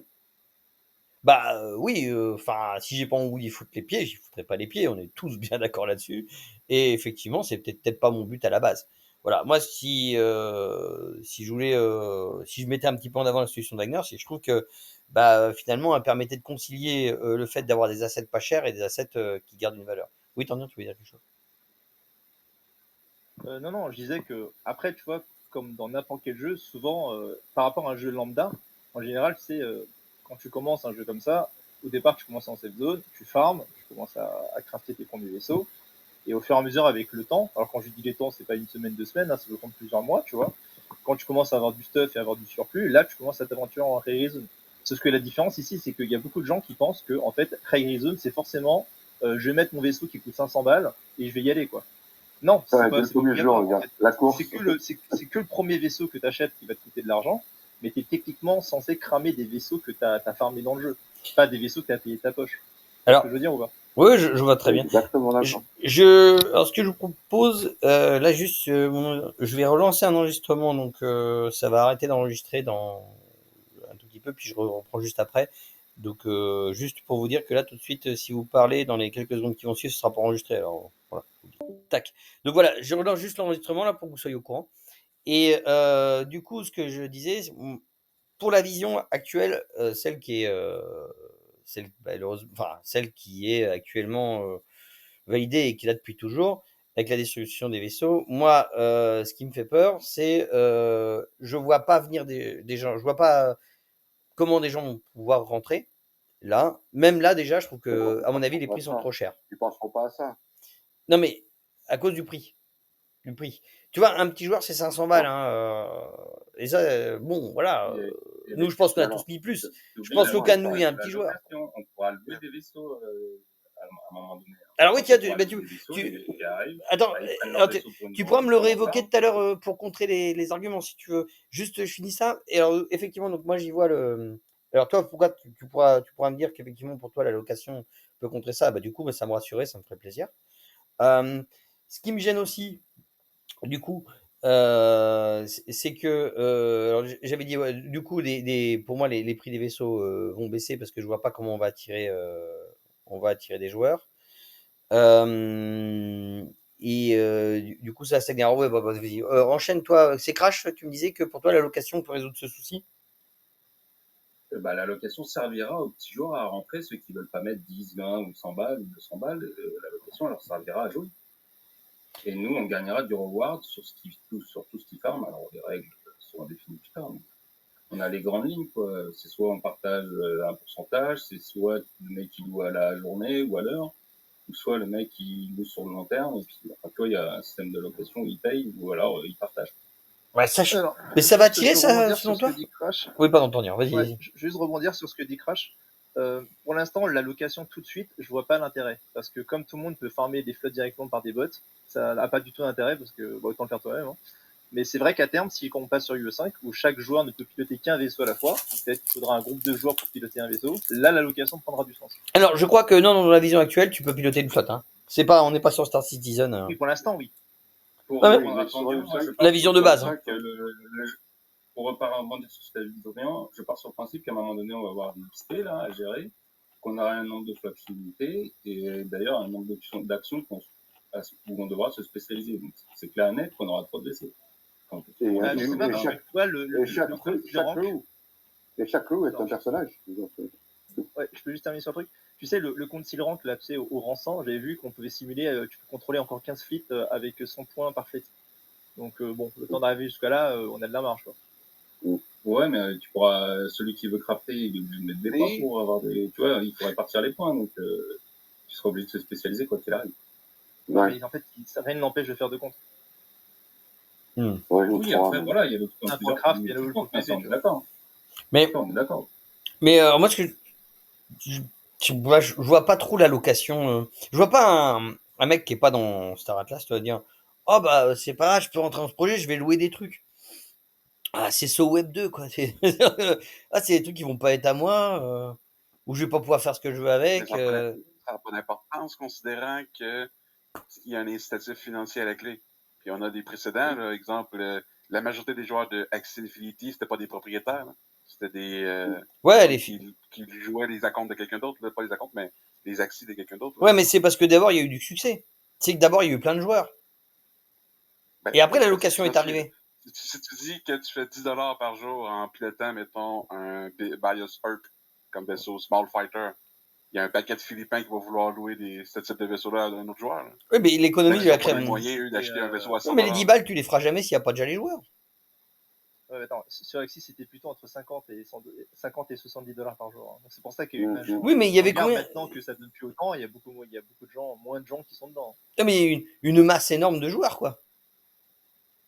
Bah oui, enfin, si j'ai pas envie d'y foutre les pieds, j'y foutrais pas les pieds. On est tous bien d'accord là-dessus. Et effectivement, c'est peut-être pas mon but à la base. Voilà, moi, si je voulais, si je mettais un petit peu en avant la solution de Wagner, c'est que je trouve que bah, finalement, elle permettait de concilier le fait d'avoir des assets pas chers et des assets qui gardent une valeur. Oui, Tandis, tu voulais dire quelque chose? Non, non, je disais que, après, tu vois, comme dans n'importe quel jeu, souvent, par rapport à un jeu lambda, en général, tu sais, quand tu commences un jeu comme ça, au départ, tu commences en safe zone, tu farmes, tu commences à crafter tes premiers vaisseaux, et au fur et à mesure, avec le temps, alors quand je dis les temps, c'est pas une semaine, 2 semaines, hein, ça peut prendre plusieurs mois, tu vois, quand tu commences à avoir du stuff et à avoir du surplus, là, tu commences à t'aventurer en High Zone. Sauf que la différence ici, c'est qu'il y a beaucoup de gens qui pensent que, en fait, High Zone, c'est forcément, je vais mettre mon vaisseau qui coûte 500 balles, et je vais y aller, quoi. Non, Ça va c'est être pas, le c'est pas premier jour, obligatoire. En regarde. fait. La course. C'est que le premier vaisseau que tu achètes qui va te coûter de l'argent, mais tu es techniquement censé cramer des vaisseaux que tu as farmé dans le jeu, pas des vaisseaux que tu as payé de ta poche. C'est ce Alors, que je veux dire ou pas? oui, je vois très bien. Exactement d'accord. Alors, ce que je vous propose, là, juste, je vais relancer un enregistrement, donc ça va arrêter d'enregistrer dans un tout petit peu, puis je reprends juste après. Donc, juste pour vous dire que là, tout de suite, si vous parlez dans les quelques secondes qui vont suivre, ce sera pas enregistré. Alors, voilà. Tac. Donc voilà, je relance juste l'enregistrement là pour que vous soyez au courant. Et du coup, ce que je disais, pour la vision actuelle, celle qui est, celle qui est actuellement validée et qui est là depuis toujours, avec la destruction des vaisseaux, moi, ce qui me fait peur, c'est je vois pas venir des gens, je vois pas comment des gens vont pouvoir rentrer là. Même là, déjà, je trouve que, à mon avis, les prix sont trop chers. Ils penseront pas à ça. Non, mais à cause du prix. Du prix. Tu vois, un petit joueur, c'est 500 balles. Hein, et ça, bon, voilà. Et Nous, avec je pense qu'on a alors, tous mis plus. Je t'oublies pense la qu'aucun de location, nous est un la petit joueur. location. On pourra louer des vaisseaux à un moment donné. Alors oui, On tiens, pourra bah, louer des vaisseaux, tu- les vaisseaux qui arrivent. attends, Bah, ils prennent leur alors, vaisseau pour une tu pourras me journée, le ils s'en vont réévoquer là. tout à l'heure pour contrer les arguments si tu veux. Juste, je finis ça. Et alors, effectivement, donc moi, j'y vois le. Alors toi, pourquoi tu pourras me dire qu'effectivement, pour toi, la location peut contrer ça? Bah, du coup, bah, ça me rassurait, ça me ferait plaisir. Ce qui me gêne aussi, du coup, c'est que alors j'avais dit ouais, du coup pour moi les prix des vaisseaux vont baisser parce que je vois pas comment on va attirer des joueurs. Euh, et du coup ça c'est bien. Ouais, bah, vas-y. Enchaîne toi. C'est Crash, tu me disais que pour toi la location peut résoudre ce souci. Bah, la location servira aux petits joueurs à rentrer, ceux qui veulent pas mettre 10, 20 ou 100 balles ou 200 balles. La location leur servira à jouer. Et nous, on gagnera du reward sur tout ce qui farm. Alors, les règles seront définies plus tard. Mais on a les grandes lignes, quoi. C'est soit on partage un pourcentage, c'est soit le mec qui loue à la journée ou à l'heure, ou soit le mec qui loue sur le long terme. Et puis, après, toi, il y a un système de location où il paye ou alors il partage. Ouais, ça. Alors, Mais ça va juste attirer pour ça rebondir selon sur ce que toi? dit Crash, Oui, pardon, Tony. Vas-y, ouais, vas-y. juste rebondir sur ce que dit Crash. Pour l'instant, la location tout de suite, je vois pas l'intérêt. Parce que comme tout le monde peut farmer des flottes directement par des bots, ça n'a pas du tout d'intérêt parce que bah, autant le faire toi-même. Hein. Mais c'est vrai qu'à terme, si on passe sur UE5, où chaque joueur ne peut piloter qu'un vaisseau à la fois, peut-être qu'il faudra un groupe de joueurs pour piloter un vaisseau, là la location prendra du sens. Alors je crois que non, dans la vision actuelle, tu peux piloter une flotte. Hein. C'est pas, on n'est pas sur Star Citizen. Oui, pour l'instant, oui. Pour Ah, répondre mais à sur Tanguy, le moi, je cinq, la vision de base. pense Hein. que pour rebondir sur ce que tu as dit, Dorian, je pars sur le principe qu'à un moment donné, on va avoir des XP là, à gérer, qu'on aura un nombre de possibilités et d'ailleurs un nombre d'actions où on devra se spécialiser. Donc, c'est clair et net qu'on aura trop de vaisseaux. Et, Ah, je sais pas, et parce chaque, que, tu vois, le chaque concept de rank, crew est un attends, personnage. ouais, je peux juste terminer sur un truc. Tu sais, le compte rank, là, tu sais, au rang 100, j'avais vu qu'on pouvait simuler, tu peux contrôler encore 15 fleets avec 100 points par fleet. Donc, bon, le temps d'arriver jusqu'à là, on a de la marge, quoi. Ouais, mais tu pourras, celui qui veut crafter, il est obligé de mettre des points pour avoir des, tu vois, il faut répartir les points, donc, tu seras obligé de se spécialiser quoi qu'il arrive. Ouais. Mais en fait, rien ne l'empêche de faire de compte. Ouais, oui, après, voilà, il y a d'autres un craft, il y a le compte, on est d'accord. Mais, on est d'accord. Mais moi, ce que je vois pas trop l'allocation. Je vois pas un mec qui est pas dans Star Atlas, tu vas dire, oh bah c'est pas grave, je peux rentrer dans ce projet, je vais louer des trucs. Ah, c'est So Web 2, quoi. Ah, c'est des trucs qui vont pas être à moi, ou je vais pas pouvoir faire ce que je veux avec. Ça n'a pas d'importance, considérant qu'il y a un incitatif financier à la clé. Puis on a des précédents, là, exemple, la majorité des joueurs de Axie Infinity, c'était pas des propriétaires. Là. C'était des ouais, qui jouaient les accounts de quelqu'un d'autre, pas les accounts, mais les Axis de quelqu'un d'autre. Ouais, mais c'est parce que d'abord il y a eu du succès. C'est que d'abord il y a eu plein de joueurs. Ben, et après la location est arrivée. Si tu dis que tu fais 10$ par jour en pilotant, mettons, un Bios Earth comme vaisseau Small Fighter, il y a un paquet de Philippins qui va vouloir louer ce type de vaisseau-là à un autre joueur. Là. Oui, mais l'économie de la crème. crème. Moyen, eux, d'acheter un vaisseau à 100$. Non, mais les 10 balles, tu les feras jamais s'il n'y a pas déjà les joueurs. Attends, sur Axis, c'était plutôt entre 50 et 70$ par jour. Donc c'est pour ça qu'il y a eu une Oui, mais il y avait combien? Maintenant que ça ne donne plus autant, il y a beaucoup de gens, moins de gens qui sont dedans. Non, mais il y a une masse énorme de joueurs, quoi.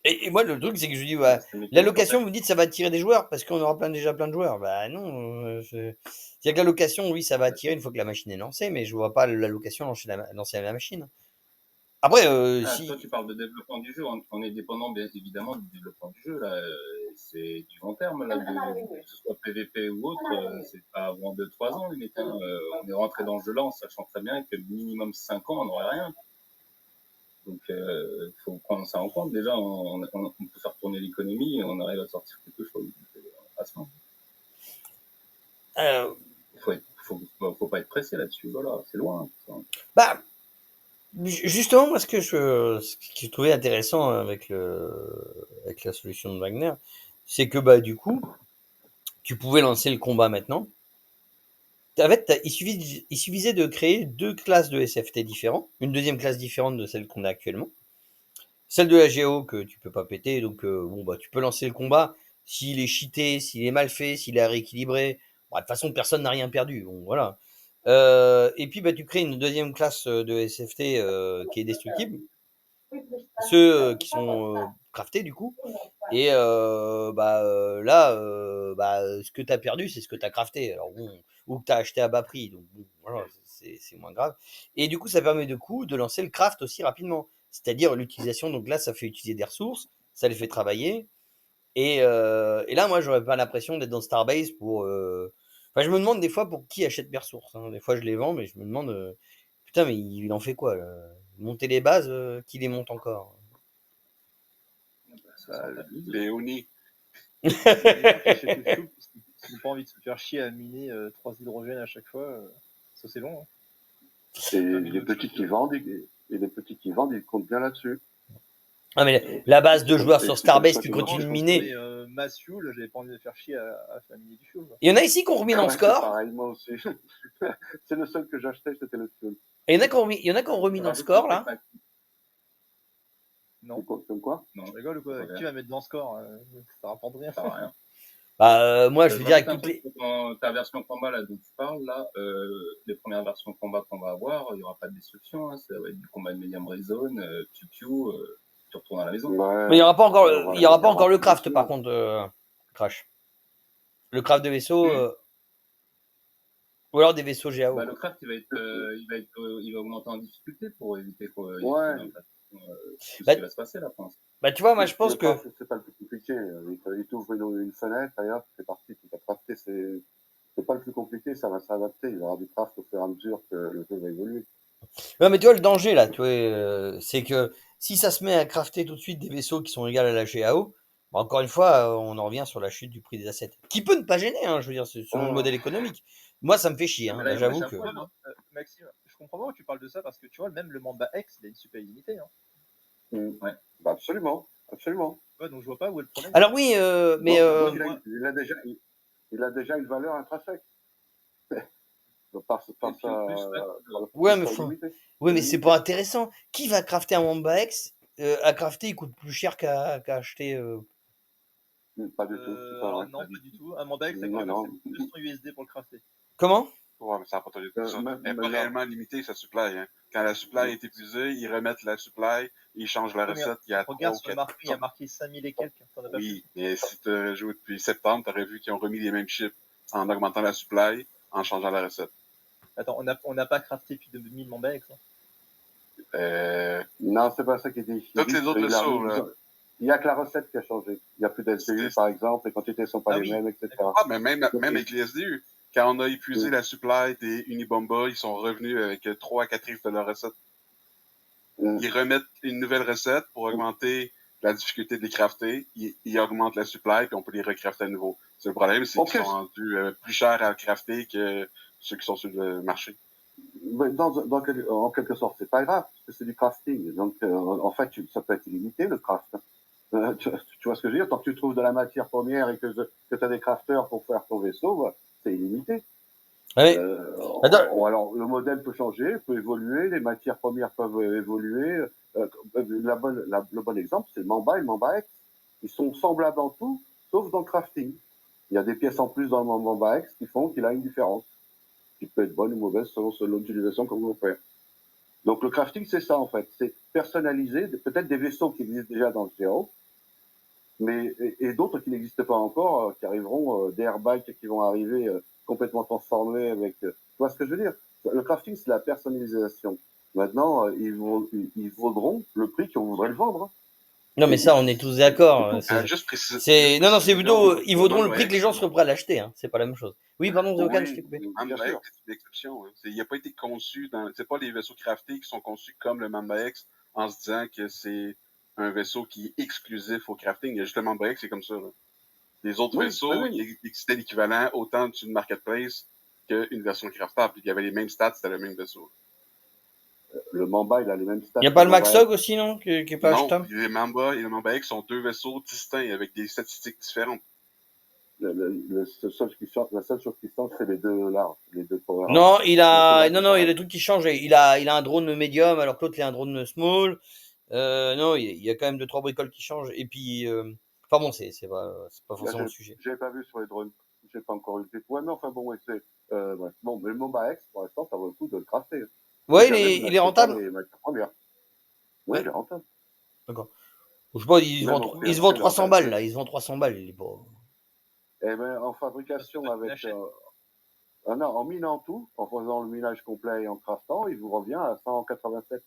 Et moi, le truc, c'est que je dis, ouais, la location, vous me dites, ça va attirer des joueurs parce qu'on aura déjà plein de joueurs. Bah non. C'est que la location, oui, ça va attirer une fois que la machine est lancée, mais je vois pas la location lancer la machine. Après, si. Toi, tu parles de développement du jeu. On est dépendant, bien évidemment, du développement du jeu. Là, c'est du long terme, là, que ce soit PVP ou autre. C'est pas avant 2-3 ans, limite. On est rentré dans le jeu là en sachant très bien que minimum 5 ans, on n'aurait rien. Donc, faut prendre ça en compte. Déjà, on peut faire tourner l'économie et on arrive à sortir quelque chose à ce moment. Faut pas être pressé là-dessus. Voilà, c'est loin. Bah, justement, moi, ce que je trouvais intéressant avec la solution de Wagner, c'est que, bah, du coup, tu pouvais lancer le combat maintenant. En fait, il suffisait de créer 2 classes de SFT différents, une deuxième classe différente de celle qu'on a actuellement. Celle de la Géo que tu peux pas péter, donc bon bah tu peux lancer le combat. S'il est cheaté, s'il est mal fait, s'il est rééquilibré, bah, de toute façon personne n'a rien perdu. Bon voilà. Et puis bah tu crées une deuxième classe de SFT qui est destructible. Ceux qui sont craftés du coup. Et là, ce que tu as perdu, c'est ce que tu as crafté. Alors bon, ou que tu as acheté à bas prix. Donc bon, voilà, c'est moins grave. Et du coup, ça permet de lancer le craft aussi rapidement. C'est-à-dire l'utilisation. Donc là, ça fait utiliser des ressources, ça les fait travailler. Et là, moi, j'aurais pas l'impression d'être dans Starbase pour. Enfin, je me demande des fois pour qui achète mes ressources. Hein. Des fois, je les vends, mais je me demande. Putain, mais il en fait quoi là monter les bases, qui les monte encore? Léonie. Les gens qui achètent le soupe, ils n'ont pas envie de se faire chier à miner 3 hydrogènes à chaque fois. Ça, c'est long. Hein. Et les petits qui vendent, ils comptent bien là-dessus. Ah, mais la base de joueurs sur Starbase, tu continues de miner. Mass fuel, j'avais pas envie de faire chier à faire miner du fuel. Il y en a ici qui ont remis dans le score. Pareil, moi aussi. C'est le seul que j'achetais, c'était le fuel. Et il y en a qui ont remis dans le score, là. Non. Comme quoi? Non, je rigole ou quoi? Qui va mettre dans le score? Ça rapporte rien. Ça va rien. Bah, moi, je veux dire, avec toutes les. Dans ta version combat, là, dont tu parles, là, les premières versions combat qu'on va avoir, il n'y aura pas de destruction, hein, ça va être du combat de medium zone, QQ, tu retournes à la maison. Ouais, mais il n'y aura pas encore le craft, par contre, Crash. Le craft de vaisseau, ou alors des vaisseaux GAO. Bah, le craft, il va augmenter en difficulté pour éviter qu'il y ait tout ce qui va se passer, là, pour l'instant. Bah, tu vois, moi, je pense que. C'est pas le plus compliqué. Il t'ouvre une fenêtre, et hop, c'est parti. Tu vas crafter, c'est pas le plus compliqué, ça va s'adapter. Il y aura du craft au fur et à mesure que le jeu va évoluer. Non, mais tu vois, le danger, là, tu vois, c'est que si ça se met à crafter tout de suite des vaisseaux qui sont égaux à la GAO, Encore une fois, on en revient sur la chute du prix des assets. Qui peut ne pas gêner, hein, je veux dire, selon le modèle économique. Moi, ça me fait chier. Mais Hein. là, Là, moi, j'avoue j'ai un que. problème, hein. Maxime, je comprends pas où tu parles de ça parce que tu vois, même le Mamba X, il a une super illimité. Hein. Ouais. Bah, absolument. Ouais, donc je vois pas où est le problème. Alors oui, mais Donc, il a déjà une valeur intrinsèque. par Et puis en plus, là, ouais, mais sa faut... illimité. ouais, mais c'est pas intéressant. Qui va crafter un Mamba X à crafter, il coûte plus cher qu'à acheter. Pas du tout. C'est pas Alors vrai. non, pas du tout. Un Mamba X, ça Non, coûte non. 200 USD pour le crafter. Comment? Ouais, mais ça n'a pas toujours été ça. Mais- Elle n'est mais pas non. réellement limitée, sa supply. Hein. Quand la supply est épuisée, ils remettent la supply, ils changent la Ouais, mais recette. Il y a 3 regarde ou sur le 4. marqué, il y a marqué 5000 et quelques. T'en as pas Oui, plus. mais si tu as joué depuis septembre, tu aurais vu qu'ils ont remis les mêmes chips en augmentant la supply, en changeant la recette. Attends, on n'a pas crafté depuis 2000 Mamba X. Hein. Non, c'est pas ça qu'il dit. Toutes les autres vaisseaux, là. Il n'y a que la recette qui a changé. Il n'y a plus d'SDU, par exemple, les quantités ne sont pas Ah les oui. mêmes, etc. Ah, mais même avec les SDU, quand on a épuisé la supply des Unibomba, ils sont revenus avec 3 à 4 livres de leur recette. Ils remettent une nouvelle recette pour augmenter la difficulté de les crafter. Ils augmentent la supply, puis on peut les recrafter à nouveau. C'est le problème, c'est qu'ils sont rendus plus chers à crafter que ceux qui sont sur le marché. En quelque sorte, c'est pas grave, parce que c'est du crafting. Donc, en fait, ça peut être illimité, le craft. Tu vois ce que je veux dire? Tant que tu trouves de la matière première et que tu as des crafters pour faire ton vaisseau, c'est illimité. Ouais. Alors, le modèle peut changer, peut évoluer, les matières premières peuvent évoluer. Le bon exemple, c'est le Mamba et le Mamba X. Ils sont semblables en tout, sauf dans le crafting. Il y a des pièces en plus dans le Mamba X qui font qu'il a une différence, qui peut être bonne ou mauvaise selon l'utilisation qu'on veut faire. Donc le crafting, c'est ça en fait, c'est personnaliser peut-être des vaisseaux qui existent déjà dans le CRO, mais et d'autres qui n'existent pas encore, qui arriveront, des airbikes qui vont arriver complètement transformés avec. Tu vois ce que je veux dire? Le crafting, c'est la personnalisation. Maintenant, ils vaudront le prix qu'on voudrait le vendre. Hein. Non, mais ça, on est tous d'accord. Juste préciser. Non, c'est plutôt, ils vaudront le prix que les gens seront prêts à l'acheter. Hein. C'est pas la même chose. Oui, pardon, Zéocan, je t'ai coupé. Mamba X, c'est une exception. Hein. Il n'a pas été conçu c'est pas les vaisseaux craftés qui sont conçus comme le Mamba X en se disant que c'est un vaisseau qui est exclusif au crafting. Il y a juste le Mamba X, c'est comme ça. Là. Les autres vaisseaux, il existait l'équivalent autant d'une marketplace qu'une version craftable. Il y avait les mêmes stats, c'était le même vaisseau. Le Mamba, il a les mêmes stats. Il n'y a pas le Maxog aussi, non, qui est pas achetable? Non, les Mamba et le Mamba X sont deux vaisseaux distincts avec des statistiques différentes. La seule chose qui change, c'est les deux larges, les deux power. Non, il y a des trucs qui changent. Il a un drone médium alors que l'autre, il a un drone small. Non, il y a quand même 2-3 bricoles qui changent. Et puis, enfin bon, c'est pas forcément le sujet. J'ai pas vu sur les drones. J'ai pas encore eu le temps. Ouais, mais enfin bon, c'est bon, mais le Mamba X, pour l'instant, ça vaut le coup de le crafter. Ouais, il est rentable. Oui, il est rentable. D'accord. Je sais pas, il se vend 300 balles là. Il se vend 300 balles. Il est pas. Eh ben, en fabrication avec. En minant tout, en faisant le minage complet et en craftant, il vous revient à 187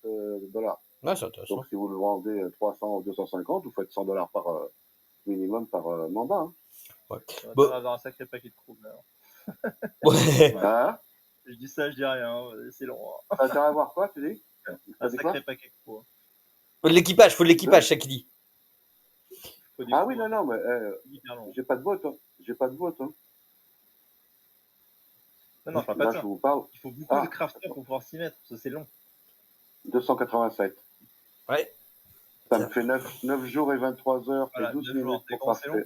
dollars. Ouais, c'est intéressant. Donc si vous le vendez 300 ou 250, vous faites 100 dollars par minimum par mandat. Hein. Ouais. On va avoir un sacré paquet de croûtes là. Ouais. Hein? Je dis ça, je dis rien, c'est long. T'as intérêt à voir quoi, tu dis? Un sacré paquet de croûtes. Faut de l'équipage, ça qui dit. Ah oui, non, mais j'ai pas de vote. Hein. Non, je parle pas de ça. Il faut beaucoup de crafters pour pouvoir s'y mettre, parce que c'est long. 287. Ouais. Ça me fait 9 jours et 23 heures et 12 minutes pour crafter.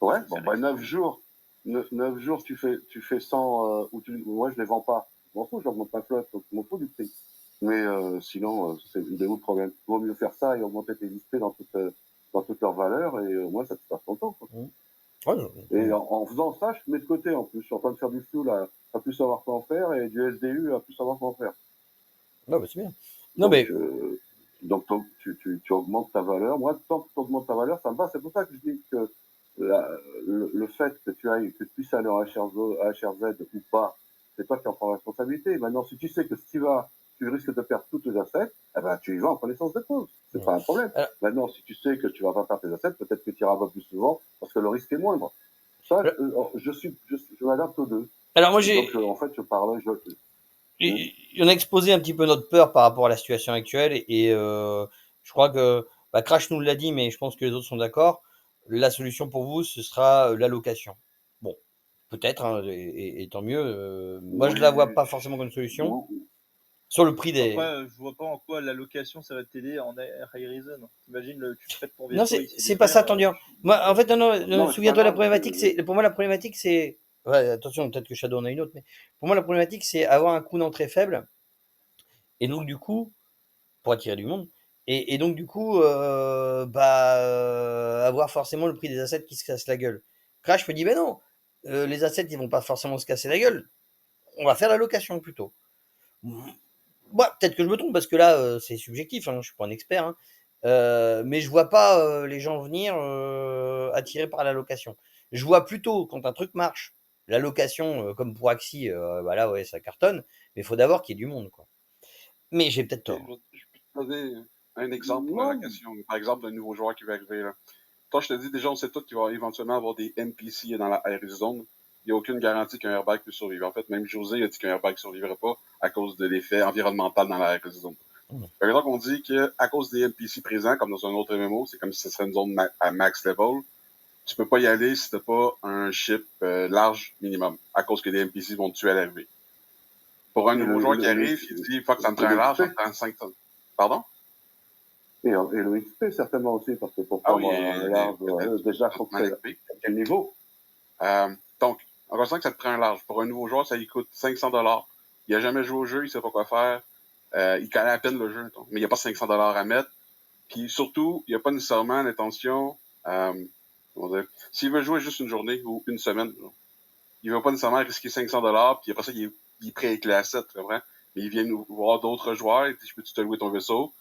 Ouais, bon, 9 jours. 9 jours, tu fais 100, moi je les vends pas. Je m'en fous, je n'augmente pas flotte, donc je m'en fous du prix. Mais sinon, il est où le problème? Il vaut mieux faire ça et augmenter tes XP dans toute leur valeur et au moins ça te passe ton temps. Quoi. Ouais. Et en faisant ça, je mets de côté en plus. Je suis en train de faire du fuel à plus savoir quoi en faire et du SDU à plus savoir quoi en faire. Non, mais c'est bien. Donc tu augmentes ta valeur. Moi, tant que tu augmentes ta valeur, ça me va. C'est pour ça que je dis que le fait que tu puisses aller en HRZ ou pas, c'est toi qui en prends la responsabilité. Maintenant, si tu sais que si tu risques de perdre tous tes assets, eh ben, tu y vas en connaissance de cause. C'est pas un problème. Maintenant, si tu sais que tu vas pas perdre tes assets, peut-être que tu iras pas plus souvent parce que le risque est moindre. Ça, je m'adapte aux deux. Alors, moi, Donc, en fait, je parle, on a exposé un petit peu notre peur par rapport à la situation actuelle et je crois que Crash nous l'a dit, mais je pense que les autres sont d'accord. la solution pour vous, ce sera l'allocation. Bon, peut-être, hein, et tant mieux. Moi, je la vois pas forcément comme une solution. Non. Sur le prix des. Après, je vois pas en quoi l'allocation ça va t'aider en high reason. T'imagines, tu prêtes ton vaisseau. Non, c'est pas ça, attendu. Moi, en fait, non, souviens-toi, la problématique, pour moi, la problématique, c'est. Ouais, attention, peut-être que Shadow en a une autre, mais pour moi, la problématique, c'est avoir un coût d'entrée faible. Et donc, du coup, pour attirer du monde. Et donc, du coup, avoir forcément le prix des assets qui se cassent la gueule. Crash me dit, ben non, les assets, ils vont pas forcément se casser la gueule. On va faire la location plutôt. Bah, peut-être que je me trompe, parce que là, c'est subjectif, hein, je suis pas un expert. Hein. Mais je vois pas les gens venir attirés par la location. Je vois plutôt, quand un truc marche, la location, comme pour Axie, bah là, ouais, ça cartonne. Mais il faut d'abord qu'il y ait du monde, quoi. Mais j'ai peut-être tort. Je peux te donner un exemple pour la location. Par exemple, un nouveau joueur qui va arriver là. Toi, je te dis déjà, on sait tous qu'il va éventuellement avoir des NPC dans la Air Zone. Il n'y a aucune garantie qu'un airbag peut survivre. En fait, même José a dit qu'un airbag ne survivrait pas à cause de l'effet environnemental dans la Air Zone. Donc, on dit qu'à cause des NPC présents, comme dans un autre MMO, c'est comme si ce serait une zone à max level. Tu peux pas y aller si t'as pas un ship large minimum, à cause que les NPC vont te tuer à l'arrivée. Pour un nouveau joueur qui arrive, il dit, fuck, ça me prend un large, ça me prend 5 tonnes. Pardon? Et le XP, certainement aussi, parce que pour prendre un large, déjà, faut que c'est à quel niveau? Donc, on ressent que ça te prend un large. Pour un nouveau joueur, ça lui coûte 500$. Il a jamais joué au jeu, il sait pas quoi faire. Il connaît à peine le jeu, mais il n'y a pas 500$ à mettre. Puis surtout, il n'y a pas nécessairement l'intention, s'il veut jouer juste une journée ou une semaine, il ne va pas nécessairement risquer 500$, puis après ça, il est prêt avec les assets, c'est vrai. Mais il vient nous voir d'autres joueurs, il dit, je peux te louer ton vaisseau?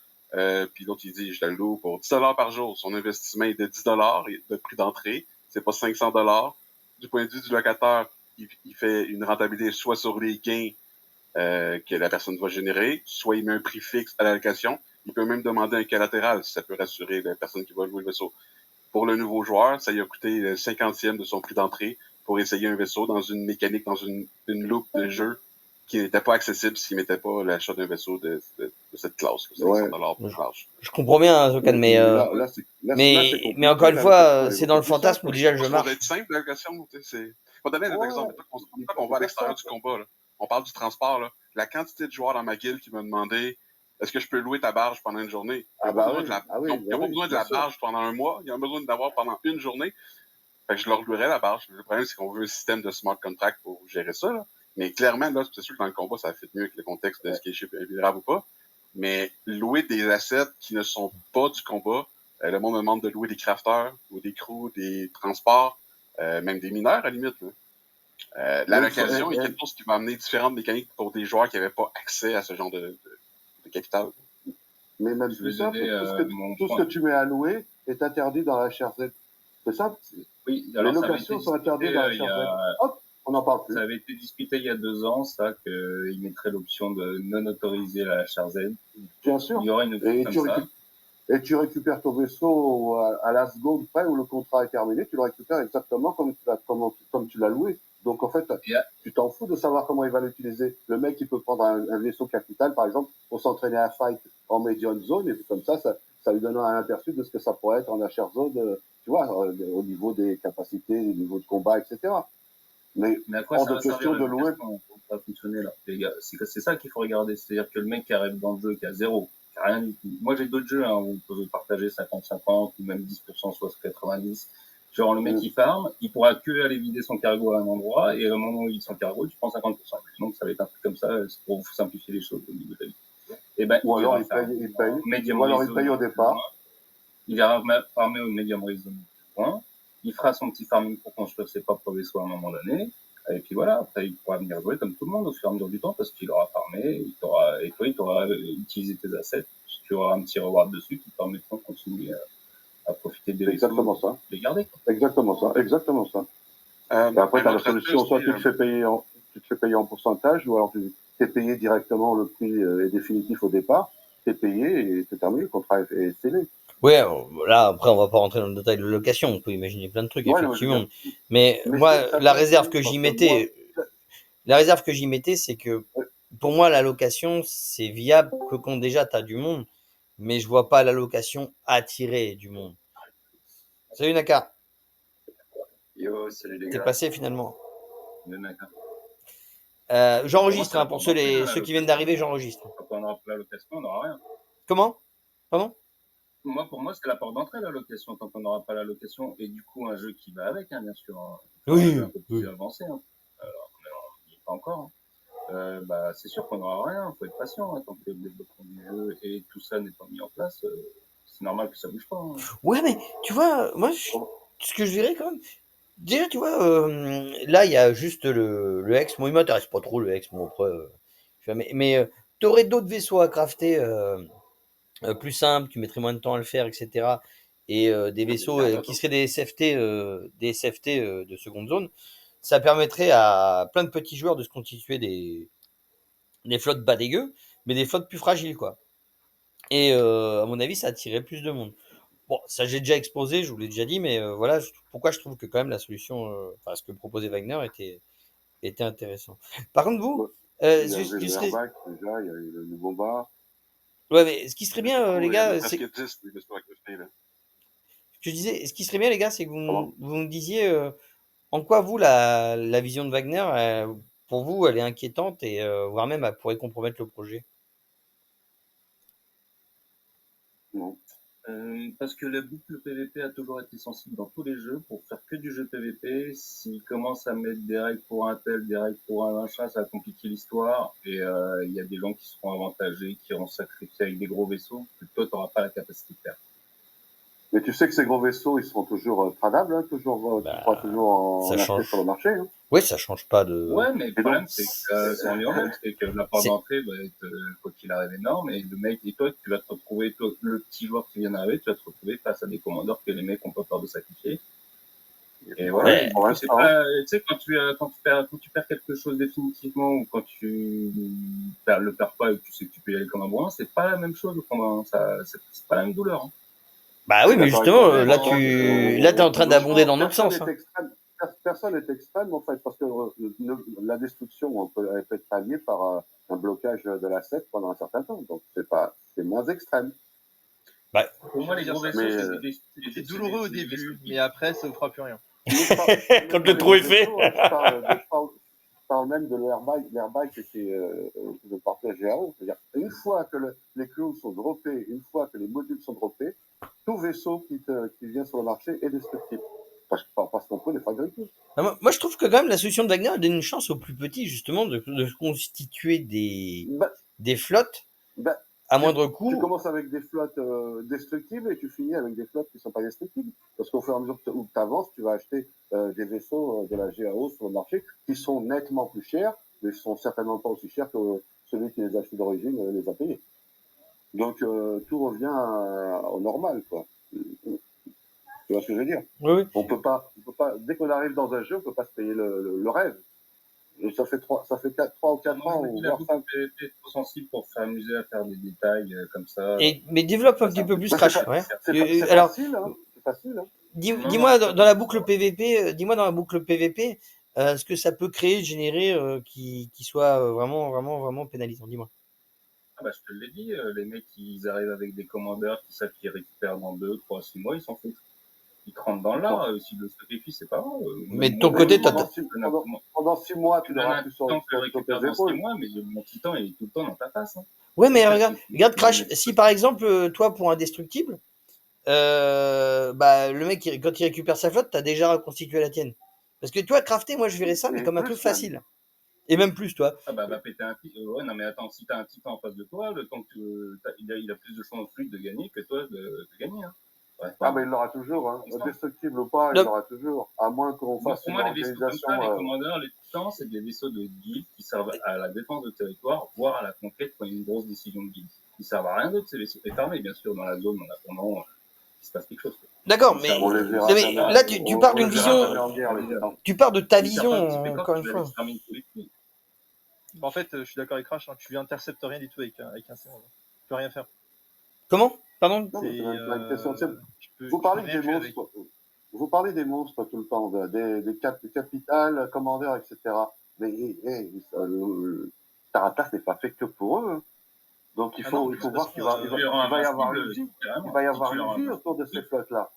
Puis l'autre, il dit, je te le loue pour 10$ par jour. Son investissement est de 10$ de prix d'entrée. C'est pas 500$. Du point de vue du locataire, il fait une rentabilité soit sur les gains que la personne va générer, soit il met un prix fixe à la location. Il peut même demander un collatéral si ça peut rassurer la personne qui va louer le vaisseau. Pour le nouveau joueur, ça lui a coûté le 50e de son prix d'entrée pour essayer un vaisseau dans une mécanique, dans une loupe de jeu qui n'était pas accessible s'il ne mettait pas l'achat d'un vaisseau de cette classe. C'est $100 pour large. Je comprends bien, Zokan, mais mais encore une fois, c'est dans le fantasme où déjà le jeu marche. Ça va être simple, la location. C'est... On va donner un exemple. On va à l'extérieur du combat. Là. On parle du transport. Là. La quantité de joueurs dans ma guilde qui m'a demandé est-ce que je peux louer ta barge pendant une journée? Il n'y a pas besoin de la barge pendant un mois. Il y a besoin d'avoir pendant une journée. Fait que je leur louerais la barge. Le problème, c'est qu'on veut un système de smart contract pour gérer ça. Là. Mais clairement, là, c'est sûr que dans le combat, ça fait mieux avec le contexte de ce qui est vulnérable ou pas. Mais louer des assets qui ne sont pas du combat, le monde me demande de louer des crafters ou des crews, des transports, même des mineurs à la limite. La location est quelque chose qui va amener différentes mécaniques pour des joueurs qui n'avaient pas accès à ce genre de capital. Mais même plus simple, tout ce que tu mets à louer est interdit dans la HRZ. C'est ça? Oui, alors les locations sont interdites dans la HRZ. Hop, on n'en parle plus. Ça avait été discuté il y a 2 ans, ça, qu'ils mettraient l'option de non autoriser la HRZ. Bien sûr. Il y aurait une option comme ça. Et tu récupères ton vaisseau à la seconde près où le contrat est terminé, tu le récupères exactement comme tu l'as loué. Donc en fait, tu t'en fous de savoir comment il va l'utiliser. Le mec, il peut prendre un vaisseau capital, par exemple, pour s'entraîner à fight en medium zone, et comme ça lui donne un aperçu de ce que ça pourrait être en HR zone, tu vois, au niveau des capacités, au niveau de combat, etc. Mais à quoi hors de question de louer. Ça va fonctionner là, les gars. C'est ça qu'il faut regarder. C'est-à-dire que le mec qui arrive dans le jeu, qui a zéro, qui a rien du tout. Moi, j'ai d'autres jeux où on peut partager 50-50 ou même 10%, soit 90%. Genre, le mec, il farm, il pourra que aller vider son cargo à un endroit, et au moment où il vide son cargo, tu prends 50%. Donc, ça va être un truc comme ça, c'est pour vous simplifier les choses au niveau de la vie. Et ben, ou alors il paye au départ. Il ira farmer au medium reason. Il fera son petit farming pour construire ses propres vaisseaux à un moment donné. Et puis voilà, après, il pourra venir jouer comme tout le monde au fur et à mesure du temps parce qu'il aura farmé, et toi, il t'aura utilisé tes assets. Tu auras un petit reward dessus qui te permettra de continuer à profiter des vaisseaux. Exactement ça. Les garder. Exactement ça. Et après, tu as la solution, soit tu te fais payer en pourcentage, ou alors tu es payé directement, le prix est définitif au départ, tu es payé et c'est terminé, le contrat est scellé. Ouais, là, après, on va pas rentrer dans le détail de location, on peut imaginer plein de trucs, effectivement. Mais moi, la réserve que j'y mettais, c'est que, pour moi, la location, c'est viable que quand déjà tu as du monde, mais je vois pas la location attirer du monde. Salut Naka. Yo, salut les T'es gars. passé finalement. Le mec, hein. J'enregistre, Comment pour ça va ceux, pas ceux qui viennent location d'arriver, j'enregistre. Quand on aura pas la location, on n'aura rien. Comment? Pardon? Pour moi, c'est la porte d'entrée, la location, tant qu'on n'aura pas la location. Et du coup, un jeu qui va avec, hein, bien sûr. Hein. Un Oui, jeu un peu plus oui. avancé. Hein. Alors, on n'y est pas encore. Hein. C'est sûr qu'on n'aura rien. Il faut être patient. Hein, tant que le développement du jeu et tout ça n'est pas mis en place, c'est normal que ça bouge pas. Hein. Ouais, mais tu vois, moi, ce que je dirais quand même, déjà, tu vois, là, il y a juste le Hex. Moi, il m'intéresse pas trop le Hex, moi, après, mais t'aurais d'autres vaisseaux à crafter plus simples, tu mettrais moins de temps à le faire, etc. Et des vaisseaux qui seraient des SFT, de seconde zone. Ça permettrait à plein de petits joueurs de se constituer des flottes bas dégueu, mais des flottes plus fragiles, quoi. Et à mon avis, ça attirerait plus de monde. Bon, ça j'ai déjà exposé, je vous l'ai déjà dit, mais voilà pourquoi je trouve que quand même la solution, enfin ce que proposait Wagner était intéressant. Par contre, vous, Il y ce, avait qui le serait, airbag déjà, il y a eu le Bomba. ouais, mais ce qui serait bien, les Il y en a gars, c'est, presque 10 des vaisseaux à crafter, là. ce que je disais, ce qui serait bien, les gars, c'est que Comment? vous me disiez en quoi vous la vision de Wagner, pour vous, elle est inquiétante et voire même elle pourrait compromettre le projet. Non. Parce que la boucle PVP a toujours été sensible dans tous les jeux. Pour faire que du jeu PVP, s'ils commencent à mettre des règles pour un tel, des règles pour un machin, ça va compliquer l'histoire. Et il y a des gens qui seront avantagés, qui iront sacrifier avec des gros vaisseaux, que toi, tu n'auras pas la capacité de faire. Mais tu sais que ces gros vaisseaux, ils seront toujours tradables, hein, toujours, tu pourras toujours en ça acheter change. sur le marché. Hein. Ouais, ça change pas de. Ouais, mais le Et problème, donc, c'est que c'est environnement, c'est que la porte d'entrée va être, quoi qu'il arrive, énorme. Et le mec, et toi, tu vas te retrouver, toi, le petit joueur qui vient d'arriver, tu vas te retrouver face à des commandeurs que les mecs ont pas peur de sacrifier. Et voilà, Ouais. et du coup, c'est pas, tu sais, quand tu perds quelque chose définitivement ou quand tu le perds pas et que tu sais que tu peux y aller comme un bourrin, c'est pas la même chose, c'est pas la même douleur. Hein. Bah oui, mais justement, là, t'es en train d'abonder dans notre personne sens. est Hein. extrême. Personne n'est extrême, en fait, parce que la destruction elle peut être palliée par un blocage de l'asset pendant un certain temps. Donc, c'est moins extrême. Bah, Pour moi, les gros vaisseaux, c'est douloureux au début, mais après, ça ne fera plus rien. Quand le trou est fait. Je parle même de l'airbag qui est porté à GAO. C'est-à-dire, une fois que les clous sont droppés, une fois que les modules sont droppés, tout vaisseau qui vient sur le marché est destructible. Parce qu'on peut les fabriquer. Moi, je trouve que quand même la solution de Wagner donne une chance aux plus petits, justement, de constituer des flottes à moindre coût. Tu commences avec des flottes destructibles et tu finis avec des flottes qui ne sont pas destructibles. Parce qu'au fur et à mesure où tu avances, tu vas acheter des vaisseaux de la GAO sur le marché qui sont nettement plus chers, mais qui sont certainement pas aussi chers que celui qui les a achetés d'origine les a payés. Donc tout revient au normal, quoi. Tu vois ce que je veux dire? Oui. On peut pas, dès qu'on arrive dans un jeu, on peut pas se payer le rêve. Et ça fait 3 ou 4 ans, ou voire 5. C'est trop sensible pour s'amuser à faire des détails comme ça. Mais développe un petit peu plus Crash. Ouais. C'est facile, hein. C'est facile, hein. Dis-moi dans la boucle PVP, ce que ça peut créer, générer, qui soit vraiment pénalisant. Dis-moi. Ah bah, je te l'ai dit, les mecs, ils arrivent avec des commandeurs qui savent qu'ils récupèrent dans 2, 3, 6 mois, ils s'en foutent. Ils te rentrent dans l'art, s'ils le sacrifient, c'est pas grave. Mais de ton côté, pendant 6 mois, tu l'auras plus sur tes épaules. mois, mais mon titan, il est tout le temps dans ta face. Hein. Ouais, mais regarde Crash, si par exemple, toi, pour indestructible, le mec, quand il récupère sa flotte, t'as déjà reconstitué la tienne. Parce que toi, crafter, moi, je verrais ça, mais comme un peu facile. Et même plus, toi. Ah bah, va péter un titan. Ouais, non, mais attends, si t'as un titan en face de toi, le temps que il a plus de chances de gagner que toi de gagner. Hein. Ouais, mais il l'aura toujours, hein. Destructible ou pas, il l'aura toujours. À moins qu'on fasse une organisation. Les commandeurs, les titans, c'est des vaisseaux de guilde qui servent à la défense de territoire, voire à la conquête quand il y a une grosse décision de guilde. Ils servent à rien d'autre, ces vaisseaux. Et fermés, bien sûr, dans la zone, en attendant qu'il se passe quelque chose. D'accord, mais là, tu pars d'une vision. Tu pars de ta vision, encore une fois. En fait, je suis d'accord avec Crash, hein, tu interceptes rien du tout avec un C11. Tu peux rien faire. Comment? Pardon? Vous parlez des monstres. Vous parlez des monstres tout le temps, des capitales, commandeurs, etc. Mais Taratas n'est pas fait que pour eux. Donc il faut voir qu'il va y avoir une vie. Il va y avoir une vie autour de ces flottes-là.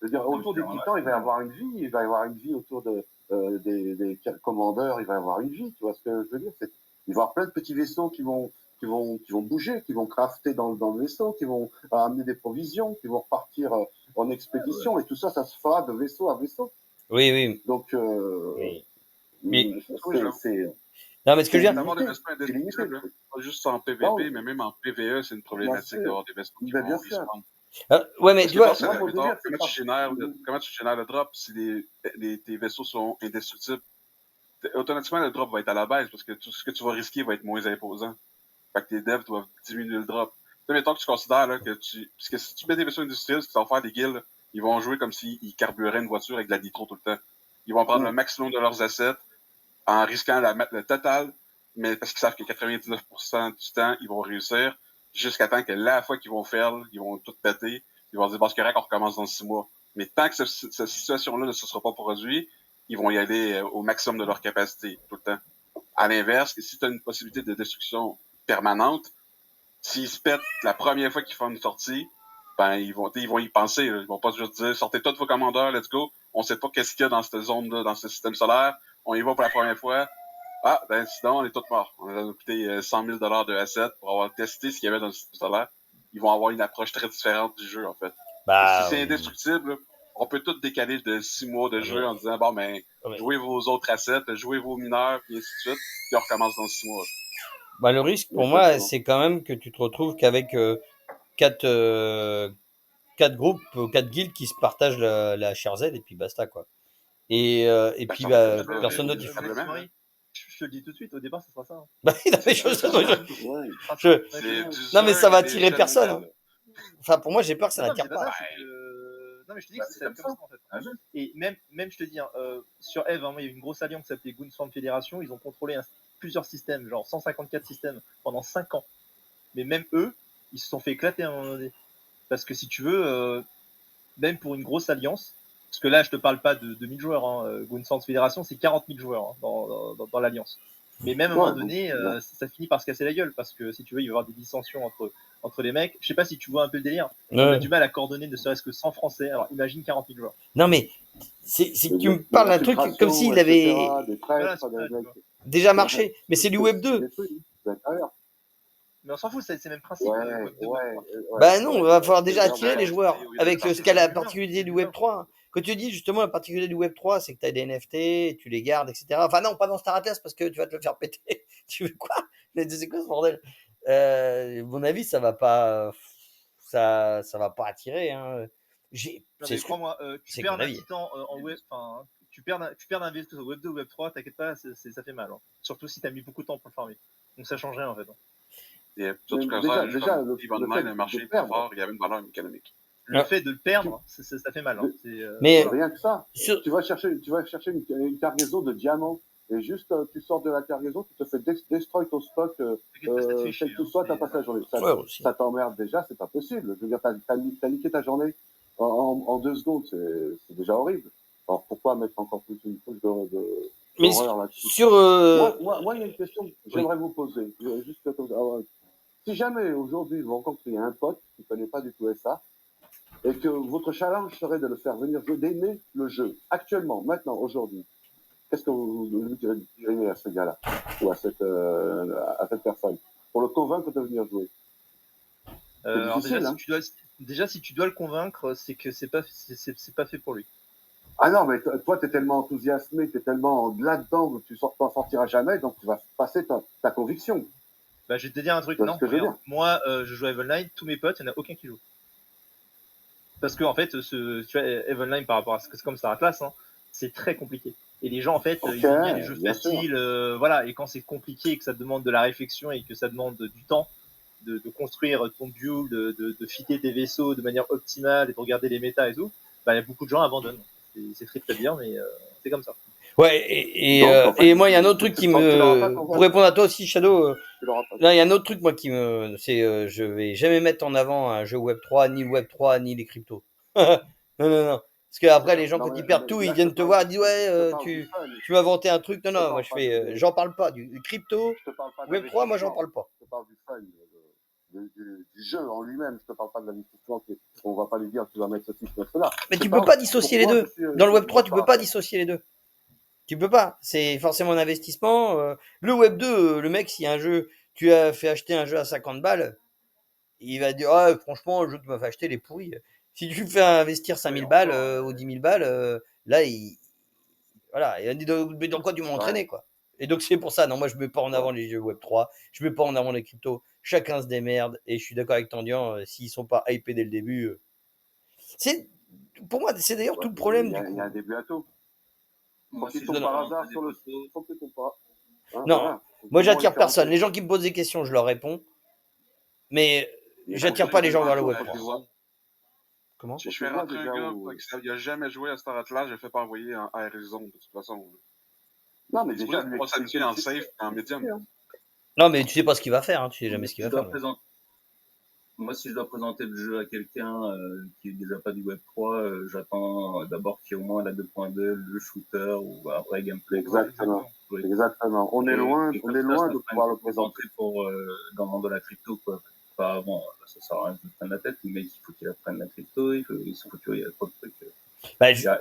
Je veux dire, autour des titans, il va y avoir une vie, il va y avoir une vie autour des commandeurs, il va y avoir une vie, tu vois ce que je veux dire? Il va y avoir plein de petits vaisseaux qui vont bouger, qui vont crafter dans le vaisseau, qui vont amener des provisions, qui vont repartir en expédition, et tout ça, ça se fera de vaisseau à vaisseau. Oui, oui. Donc, Oui. Mais- c'est Non, mais ce que je veux dire, D'avoir des vaisseaux c'est limité. indestructibles, hein. Pas juste en PVP, Non, oui. mais même en PVE, c'est une problématique sûr. d'avoir des vaisseaux qui Ben, vont bien sûr. respawn. ouais, mais Parce tu que vois, pense à moi, la mon méthode, délire, c'est comment tu génères le drop si tes vaisseaux sont indestructibles? Automatiquement, le drop va être à la baisse parce que tout ce que tu vas risquer va être moins imposant. Fait que tes devs doivent diminuer le drop. Tu sais, mettons que tu considères là, parce que si tu mets des vaisseaux industriels, ce qu'ils vont faire des guilds, ils vont jouer comme s'ils carburaient une voiture avec de la nitro tout le temps. Ils vont prendre le maximum de leurs assets en risquant le total, mais parce qu'ils savent que 99% du temps, ils vont réussir, jusqu'à temps que la fois qu'ils vont faire, ils vont tout péter, ils vont dire, bon, c'est correct, on recommence dans 6 mois. Mais tant que cette situation-là ne se sera pas produite, ils vont y aller au maximum de leur capacité, tout le temps. À l'inverse, si tu as une possibilité de destruction permanente, s'ils se pètent la première fois qu'ils font une sortie, ben, ils vont y penser, là. Ils vont pas juste dire, sortez tous vos commandeurs, let's go. On sait pas qu'est-ce qu'il y a dans cette zone-là, dans ce système solaire. On y va pour la première fois. Ah, ben, sinon, on est tous morts. On a coûté 100 000 $ de assets pour avoir testé ce qu'il y avait dans le système solaire. Ils vont avoir une approche très différente du jeu, en fait. bah, Si c'est indestructible, on peut tout décaler de 6 mois de jeu en disant, bon, ben, jouez vos autres assets, jouez vos mineurs, puis ainsi de suite, puis on recommence dans 6 mois. bah, le risque pour moi, c'est quand même que tu te retrouves qu'avec 4 groupes, 4 guildes qui se partagent la Share Z et puis basta, quoi. Et Ben, puis, ça, bah, ça, personne ça, d'autre y ça, fout. ça, Marie, je te le dis tout de suite, au départ, ça sera ça. Hein. Bah, non, mais Ouais. non, mais ça va des attirer personne. jeunes, Hein. Enfin, pour moi, j'ai peur que ça Non, n'attire mais c'est pas. ça, c'est que- Non, mais je te dis Bah, que c'est c'est comme comme ça, en fait. Ah, juste. Et même, je te dis, hein, sur Eve, hein, moi, il y a eu une grosse alliance qui s'appelait Goonswarm Fédération. Ils ont contrôlé plusieurs systèmes, genre 154 systèmes pendant 5 ans. Mais même eux, ils se sont fait éclater à un moment donné. Parce que si tu veux, même pour une grosse alliance, parce que là, je te parle pas de 2000 joueurs, hein, Goonswarm Fédération, c'est 40 000 joueurs hein, dans l'alliance. Mais même à un moment donné, ça finit par se casser la gueule, parce que si tu veux, il va y avoir des dissensions entre les mecs. Je sais pas si tu vois un peu le délire. On a du mal à coordonner ne serait-ce que 100 Français. Alors imagine 40 000 joueurs. Non, mais c'est que tu me parles d'un truc comme s'il avait Voilà, déjà marché. Mais c'est du Web 2. Mais on s'en fout, c'est le même principe. Bah non, il va falloir déjà attirer les joueurs avec ce qu'a la particularité du Web 3. Quand tu dis justement la particularité du Web 3, c'est que tu as des NFT, tu les gardes, etc. Enfin non, pas dans Star Atlas parce que tu vas te le faire péter. Tu veux quoi? C'est quoi ce bordel? À mon avis, ça va pas attirer. Hein. Crois-moi, tu perds un titan en web, enfin, tu perds un vaisseau au Web 2 ou Web 3, t'inquiète pas, ça fait mal. Hein. Surtout si t'as mis beaucoup de temps pour le farmer. Donc ça changerait en fait. Hein. Et surtout que déjà, le marché très fort, il y avait une valeur économique. Le fait de le perdre, ça fait mal. Hein. Mais rien que ça. Tu vas chercher une cargaison de diamants et juste tu sors de la cargaison, tu te fais destroy ton stock, quel que soit, t'as passé la journée. Ça t'emmerde déjà, c'est pas possible. Je veux dire, t'as niqué ta journée en 2 secondes, c'est déjà horrible. Alors pourquoi mettre encore plus une couche d'horreur là-dessus? Moi, il y a une question que j'aimerais vous poser. Juste si jamais aujourd'hui vous rencontrez un pote qui ne connaît pas du tout ça, et que votre challenge serait de le faire venir jouer, d'aimer le jeu, actuellement, maintenant, aujourd'hui, qu'est-ce que vous diriez à ce gars-là, ou à cette personne, pour le convaincre de venir jouer? Alors déjà, si tu dois le convaincre, c'est que c'est pas fait pour lui. Ah non, mais toi, t'es tellement enthousiasmé, t'es tellement là-dedans que tu t'en sortiras jamais, donc tu vas passer ta conviction. Bah, je vais te dire un truc, non, moi, je joue à Evenline, tous mes potes, il n'y en a aucun qui joue. Parce que, en fait, tu vois, Evenline, par rapport à ce que c'est comme Star Atlas, hein, c'est très compliqué. Et les gens, en fait, ils aiment bien les jeux faciles, voilà, et quand c'est compliqué et que ça demande de la réflexion et que ça demande du temps de construire ton build, de fitter tes vaisseaux de manière optimale et de regarder les méta et tout, bah, il y a beaucoup de gens abandonnent. C'est triste à dire, mais c'est comme ça. Ouais, et moi, il y a un autre truc qui me... Pour répondre à toi aussi, Shadow, là, il y a un autre truc, moi, qui me... C'est, je vais jamais mettre en avant un jeu Web3, ni le Web3, ni les cryptos. non. Parce que après, les gens, quand ils perdent tout, ils viennent te voir, ils disent, ouais, tu veux inventer un truc. Non, moi, je fais, j'en parle pas. Du crypto, Web3, moi, j'en parle pas. Je te parle du fun, du jeu en lui-même. Je te parle pas de l'investissement. On va pas lui dire tu vas mettre ceci, tu vas mettre cela. Mais tu peux pas dissocier les deux. Dans le Web 3, tu peux pas dissocier les deux. Tu peux pas. C'est forcément un investissement. Le Web 2, le mec, si un jeu, tu as fait acheter un jeu à 50 balles, il va dire ah, franchement, le jeu que tu m'as fait acheter, il est pourri. Si tu fais investir 5000 balles ou 10 000 balles, là, voilà, il a dit mais dans quoi tu m'as entraîné, quoi. Et donc, c'est pour ça, non, moi, je mets pas en avant les jeux Web 3, je mets pas en avant les cryptos. Chacun se démerde. Et je suis d'accord avec Tandian, s'ils sont pas hypés dès le début. C'est, pour moi, c'est d'ailleurs tout le problème. Il y a un début à tout. Moi, Ils tombent par hasard sur le faut qu'ils tombent pas. Non, voilà. moi, j'attire personne. Les gens qui me posent des questions, je leur réponds. Mais j'attire pas les gens vers le Web 3. Comment? Je suis rentré un gars qui n'a jamais joué à Star Atlas, je ne fais pas envoyer en Arizona de toute façon. Non, mais déjà, on va s'amuser en safe, en médium. Non, mais tu sais pas ce qu'il va faire, hein. Tu sais jamais ce qu'il va faire. Moi, si je dois présenter le jeu à quelqu'un qui est déjà pas du Web 3, j'attends d'abord qu'il y ait au moins la 2.2, le shooter ou un vrai gameplay. Exactement. Exactement. On est loin de pouvoir le présenter dans le monde de la crypto, quoi. Pas avant, ça sert à rien de prendre la tête. Le mec, il faut qu'il apprenne la crypto, il faut qu'il y a trop de trucs.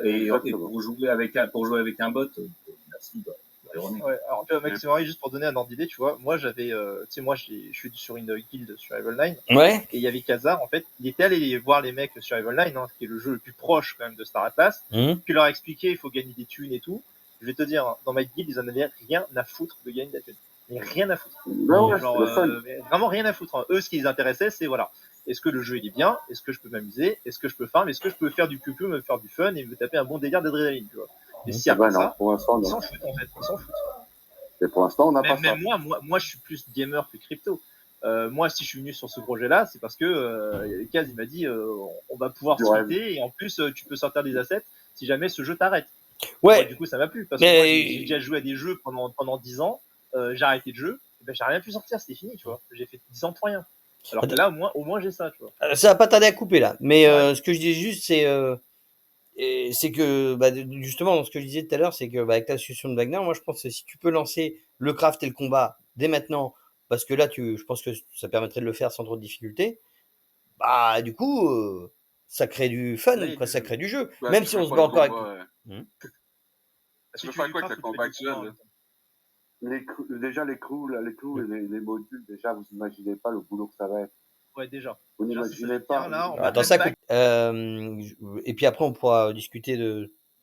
Et pour jouer avec un bot, merci. Ouais, alors tu vois, Max, c'est marrant, juste pour donner un ordre d'idée, tu vois, moi j'avais, tu sais, moi je suis sur une guilde sur Evil 9, ouais. Et il y avait Khazar, en fait, il était allé voir les mecs sur Evil 9, hein, qui est le jeu le plus proche quand même de Star Atlas, puis il leur a expliqué, il faut gagner des thunes et tout. Je vais te dire, dans ma guilde, ils en avaient rien à foutre de gagner des thunes. Mais rien à foutre. Non, genre, vraiment rien à foutre. Hein. Eux, ce qui les intéressait, c'est voilà, est-ce que le jeu il est bien, est-ce que je peux m'amuser, est-ce que je peux farm, est-ce que je peux faire du PvP, me faire du fun et me taper un bon délire d'adrénaline, tu vois. Et si après ça, pour l'instant, ils s'en foutent en fait, ils s'en foutent. Et pour l'instant, on n'a pas ça. Même moi, je suis plus gamer que crypto. Moi, si je suis venu sur ce projet-là, c'est parce que Kaz, il m'a dit, on va pouvoir spliter et en plus, tu peux sortir des assets si jamais ce jeu t'arrête. Ouais. Moi, du coup, ça m'a plu parce que moi, j'ai déjà joué à des jeux pendant 10 ans. J'ai arrêté de jeu. Et ben, j'ai rien pu sortir, c'était fini, tu vois. J'ai fait 10 ans pour rien. Alors que là, au moins, j'ai ça, tu vois. Ça va pas tarder à couper là. Mais ce que je dis juste, c'est que justement, ce que je disais tout à l'heure, c'est que avec la solution de Wagner, moi je pense que si tu peux lancer le craft et le combat dès maintenant, parce que là, je pense que ça permettrait de le faire sans trop de difficulté, bah du coup, ça crée du fun, quoi, ça crée du jeu. Bah, même si on se bat encore avec. Tu veux faire quoi avec le combat actuel? Déjà, les crews et les modules, déjà, vous imaginez pas le boulot que ça va être. Ouais, déjà. Vous n'imaginez pas. Là, attends, ça coupe. Et puis après, on pourra discuter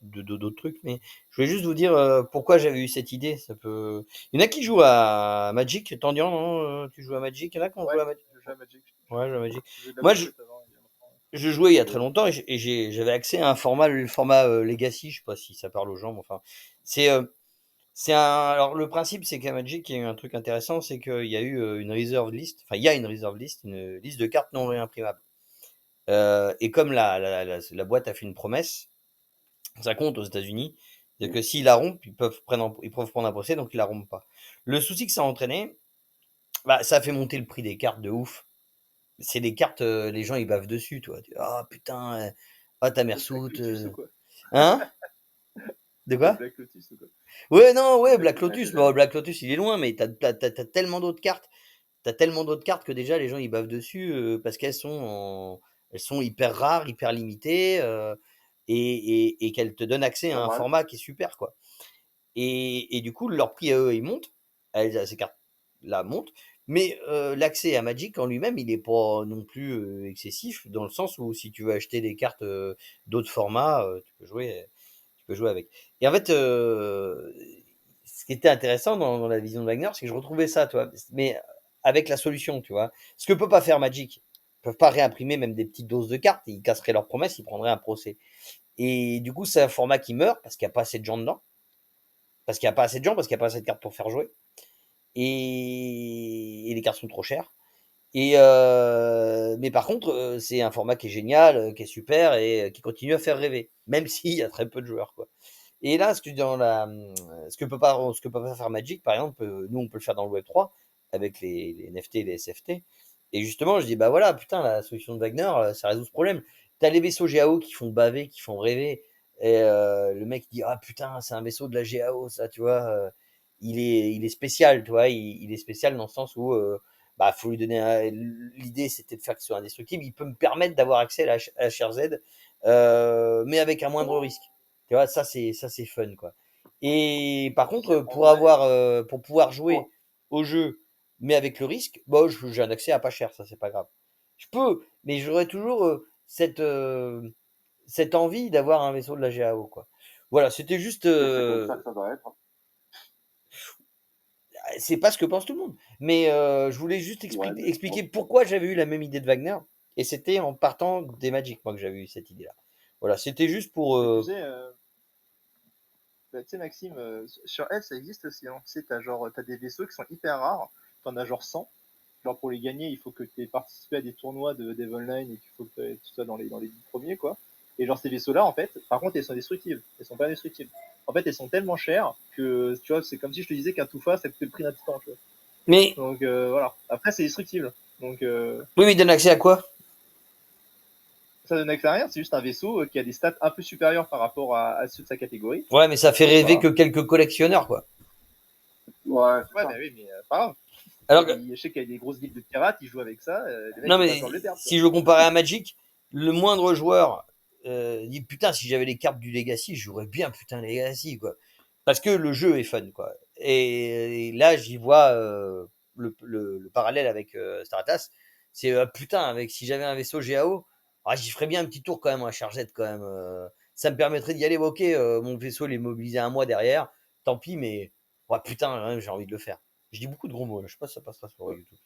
d'autres trucs. Mais je voulais juste vous dire pourquoi j'avais eu cette idée. Ça peut. Il y en a qui jouent à Magic. Tandian, non tu joues à Magic? Il y en a qui ont joué à Magic. Je joue à Magic. Ouais, je joue à Magic. Moi, je jouais il y a très longtemps et j'avais accès à le format Legacy. Je sais pas si ça parle aux gens, mais enfin, alors le principe, c'est qu'à Magic, il y a eu un truc intéressant, c'est qu'il y a eu une reserve list, enfin il y a une reserve list, une liste de cartes non réimprimables. Et comme la boîte a fait une promesse, ça compte aux États-Unis, c'est que s'ils la rompent, ils peuvent prendre un procès, donc ils la rompent pas. Le souci que ça a entraîné, ça a fait monter le prix des cartes de ouf. C'est des cartes, les gens ils bavent dessus, toi. Ah putain, ta mère soute. Hein? De quoi? Black Lotus ou quoi? Ouais, non, ouais, Black Lotus. Bon, Black Lotus, il est loin, mais t'as tellement d'autres cartes. T'as tellement d'autres cartes que déjà les gens ils bavent dessus parce qu'elles sont hyper rares, hyper limitées et qu'elles te donnent accès à un format qui est super, quoi. Et du coup, leur prix à eux, ils montent. Ces cartes-là montent. Mais l'accès à Magic en lui-même, il n'est pas non plus excessif, dans le sens où si tu veux acheter des cartes d'autres formats, tu peux jouer avec. Et en fait, ce qui était intéressant dans la vision de Wagner, c'est que je retrouvais ça, toi, mais avec la solution, tu vois. Ce que peut pas faire Magic, ils peuvent pas réimprimer même des petites doses de cartes, ils casseraient leurs promesses, ils prendraient un procès. Et du coup, c'est un format qui meurt parce qu'il n'y a pas assez de gens dedans. Parce qu'il n'y a pas assez de cartes pour faire jouer. Et les cartes sont trop chères. Mais par contre, c'est un format qui est génial, qui est super et qui continue à faire rêver, même s'il y a très peu de joueurs, quoi. Et là, ce que peut pas faire Magic, par exemple, nous on peut le faire dans le Web 3 avec les NFT et les SFT. Et justement, je dis bah voilà, putain, la solution de Wagner, ça résout ce problème. T'as les vaisseaux GAO qui font baver, qui font rêver. Et le mec dit ah putain, c'est un vaisseau de la GAO, ça, tu vois. Il est spécial, tu vois. Il est spécial dans le sens où bah, faut lui donner l'idée, c'était de faire qu'il soit indestructible. Il peut me permettre d'avoir accès à la HRZ, mais avec un moindre risque. Tu vois, ça c'est fun, quoi. Et par contre, pour pouvoir jouer au jeu, mais avec le risque, bah, j'ai un accès à pas cher, ça c'est pas grave. Je peux, mais j'aurais toujours cette envie d'avoir un vaisseau de la GAO, quoi. Voilà, c'était juste. C'est comme ça que ça doit être. C'est pas ce que pense tout le monde, mais je voulais juste expliquer pourquoi j'avais eu la même idée de Wagner, et c'était en partant des Magic, moi, que j'avais eu cette idée-là. Voilà, c'était juste pour. Tu sais, Maxime, sur F, ça existe aussi. Hein. Tu sais, t'as des vaisseaux qui sont hyper rares. T'en as genre 100. Genre, pour les gagner, il faut que tu aies participé à des tournois de Devil Nine et qu'il faut que tu sois dans les 10 premiers, quoi. Et genre, ces vaisseaux-là, en fait, par contre, elles sont destructibles. Elles sont pas destructibles. En fait, elles sont tellement chères que, tu vois, c'est comme si je te disais qu'un Toufa, ça coûtait le prix d'un titan, tu vois. Mais. Donc, voilà. Après, c'est destructible. Donc, oui, mais il donne accès à quoi? ça donne accès à rien. C'est juste un vaisseau qui a des stats un peu supérieures par rapport à ceux de sa catégorie. Ouais, mais ça fait rêver Voilà. que quelques collectionneurs, quoi. Ouais, bah oui, mais pas grave. Alors je sais qu'il y a des grosses guildes de pirates, ils jouent avec ça. Les mecs, non, ils mais ont peur de le perdre, si je comparais à Magic, le moindre joueur dit putain, si j'avais les cartes du Legacy, je jouerais bien putain Legacy, quoi. Parce que le jeu est fun, quoi. Et là, j'y vois le parallèle avec Stratas. C'est putain, avec si j'avais un vaisseau GAO, j'y ferais bien un petit tour quand même à Chargette, quand même. Ça me permettrait d'y aller. Ok, mon vaisseau il est mobilisé un mois derrière. Tant pis, mais putain, hein, j'ai envie de le faire. Je dis beaucoup de gros mots, là. Je sais pas si ça passera sur YouTube.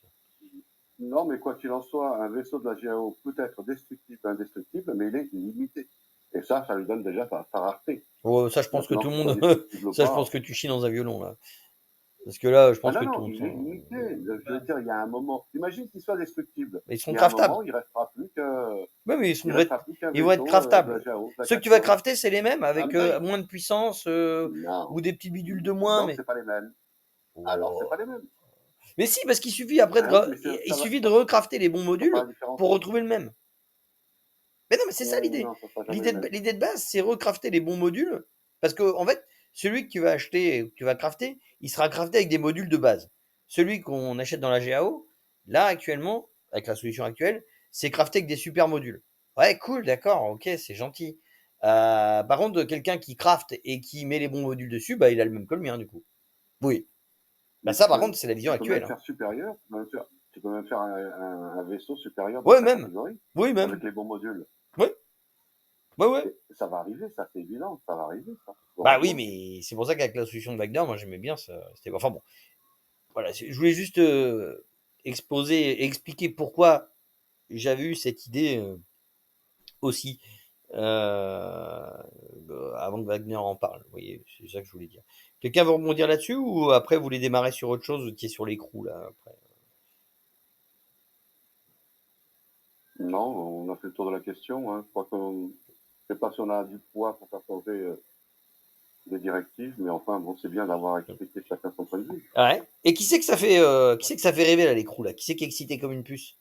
non, mais quoi qu'il en soit, un vaisseau de la GAO peut être destructible, indestructible, mais il est limité. Et ça lui donne déjà sa rareté. Oh, ça, je pense que tout le monde. Ça, je pense que tu chies dans un violon, là. Parce que là, je pense que tout le monde. Il est limité. Je veux dire, il y a un moment. Imagine qu'il soit destructible. Mais ils sont il y a un craftables. moment, il restera plus que. Oui, mais ils vont vaisseau, être craftables. GAO, Ceux que tu vas crafter, c'est les mêmes, avec oui. moins de puissance ou des petits bidules de moins. Non, mais c'est pas les mêmes. Alors, c'est pas les mêmes. Mais si, parce qu'il suffit après il suffit de recrafter les bons modules pour retrouver le même. Mais non, mais c'est ça l'idée. L'idée de base, c'est recrafter les bons modules. Parce que, en fait, celui que tu vas acheter, que tu vas crafter, il sera crafté avec des modules de base. Celui qu'on achète dans la GAO, là, actuellement, avec la solution actuelle, c'est crafté avec des super modules. Ouais, cool, d'accord, ok, c'est gentil. Par contre, quelqu'un qui crafte et qui met les bons modules dessus, bah, il a le même que le mien, du coup. Oui. Bah, ça, par contre, c'est la vision actuelle. Tu peux même faire supérieur. Tu peux même faire un vaisseau supérieur. Ouais, même. Oui, même. Avec les bons modules. Oui. Ouais. Et ça va arriver, ça, c'est évident. Ça va arriver, ça. Bah oui, mais c'est pour ça qu'avec la solution de Wagner, moi, j'aimais bien ça. Enfin bon. Voilà, je voulais juste expliquer pourquoi j'avais eu cette idée aussi avant que Wagner en parle. Vous voyez, c'est ça que je voulais dire. Quelqu'un veut rebondir là-dessus ou après vous voulez démarrer sur autre chose qui est sur l'écrou là après? Non, on a fait le tour de la question. Hein. Je crois qu'on, je sais pas si on a du poids pour faire changer des directives, mais enfin bon, c'est bien d'avoir expliqué chacun son point de vue. Ouais. Et qui c'est que ça fait rêver là l'écrou là? Qui c'est qui est excité comme une puce?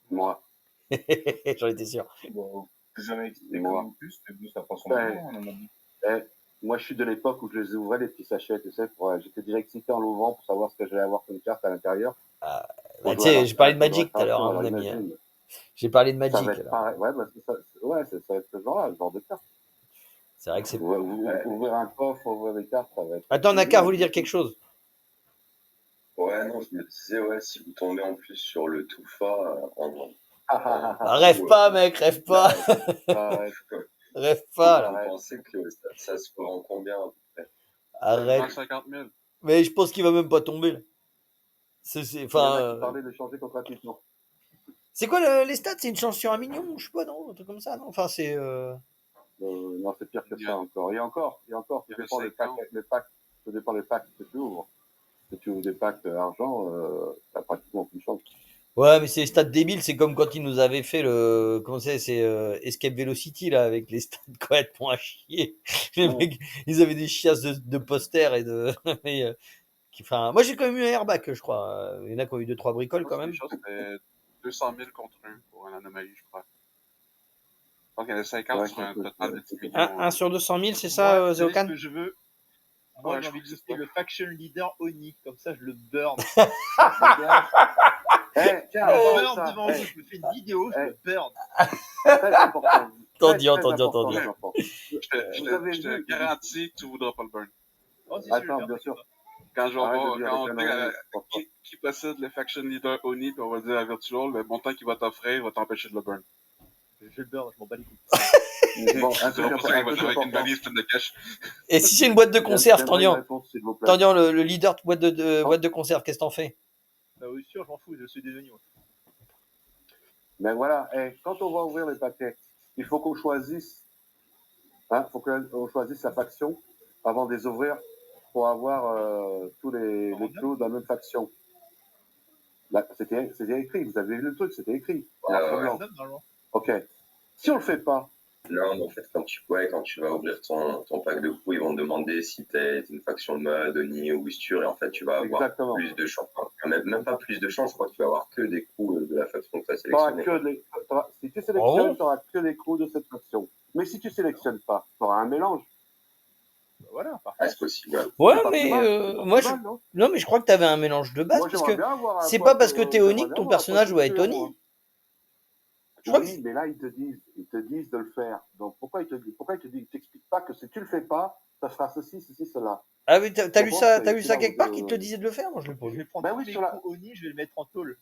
Moi. J'en étais sûr. Bon, jamais excité comme une puce, mais ça prend son temps. Moi, je suis de l'époque où je les ouvrais, les petits sachets, tu sais, j'étais direct excité en l'ouvrant pour savoir ce que j'allais avoir comme carte à l'intérieur. Bah, tu sais, j'ai parlé de Magic tout à l'heure, mon ami. J'ai parlé de Magic. Ça va être pareil. Ouais, ça va être ce genre-là, ce genre de carte. C'est vrai que c'est. Ouvrir un coffre, ouvrir des cartes, ça va être. Attends, Naka voulait dire quelque chose. Ouais, non, je me disais, si vous tombez en plus sur le Toufa, rêve pas, mec, rêve pas. Rêve pas, là. Vous pensez que ça se vend combien à peu près? Arrête. 50 000. Mais je pense qu'il va même pas tomber, là. Parler de changer complètement. C'est quoi les stats? C'est une chance sur 1 million? Je sais pas, non? Un truc comme ça, non? Enfin, c'est. Non, c'est pire que ça encore. Et encore, ça dépend des packs que tu ouvres. Si tu ouvres des packs argent, t'as pratiquement plus de chance. Ouais, mais c'est les stats débiles. C'est comme quand ils nous avaient fait le. Comment c'est Escape Velocity, là, avec les stats complètement à chier. Les mecs, ils avaient des chiasses de posters et de. Enfin, moi, j'ai quand même eu un airbag, je crois. Il y en a qui ont eu 2-3 bricoles quand même. C'était 200 000 contre 1 pour une anomalie, je crois. Donc, il y en a 50 sur un total de 10 millions. 1 sur 200 000, c'est ça, Zéocan? Moi, Ouais, j'ai je envie de trouve que booster le faction leader Oni, comme ça je le burn. Eh, tiens, Je on le parle de burn ça. devant vous, je me fais une vidéo, je eh. le burn. Très important. Tendu, Très entendu, important, entendu. les enfants. je Vous avez te vu. garantis que tu voudras pas le burn. Oh, si, je le Attends, burn, bien sûr. Quand je vais Arrête de voir, dire quand on des dit conneries. qui possède le faction leader Oni, puis on va dire à Virtual, le montant qu'il va t'offrir va t'empêcher de le burn. Je le burn, je m'en bats les couilles. Bon, C'est pas pour ça qu'il va t'arriver avec une valise pleine de cash. Et si c'est une boîte de conserve, J'aimerais une Tandian, réponse, s'il vous plaît. Tandian, le leader de boîte de conserve, qu'est-ce que t'en fais? Bah oui, sûr, je m'en fous, je suis des oignons. Mais voilà, quand on va ouvrir les paquets, il faut qu'on choisisse. Hein, faut qu'on choisisse sa faction avant de les ouvrir pour avoir tous les clous de la même faction. Là, c'était écrit, vous avez vu le truc, c'était écrit. Normalement. Ok. Si on le fait pas, Non, mais en fait, quand tu vas ouvrir ton pack de coups, ils vont te demander si t'es une faction de mode, Oni ou Wistur, et en fait, tu vas avoir exactement. plus de chances. Enfin, même pas plus de chances, je crois que tu vas avoir que des coups de la faction que tu as T'auras sélectionnée. si tu sélectionnes, Oh. tu n'auras que les coups de cette faction. Mais si tu sélectionnes pas, tu auras un mélange. Bah voilà, parfait. Ah, c'est possible. Ouais, C'est pas mais plus mal, c'est pas moi, plus mal, non non, mais je crois que t'avais un mélange de base, Moi, parce j'aimerais que bien avoir un c'est pote, pas parce que t'es j'aimerais Oni que bien ton avoir un personnage pote va être tueur, Oni. moi. Je crois Oui, mais là, ils te disent de le faire. Donc, pourquoi ils t'expliquent pas que si tu le fais pas, ça sera ceci, cela. Ah oui, t'as lu Bon, ça, c'est- t'as lu c'est ça là quelque où part je- qui te le disait de le faire? Moi, je l'ai pas Je vais lu. prendre Ben tous oui, les sur la- coups Oni, je vais le mettre en tôle.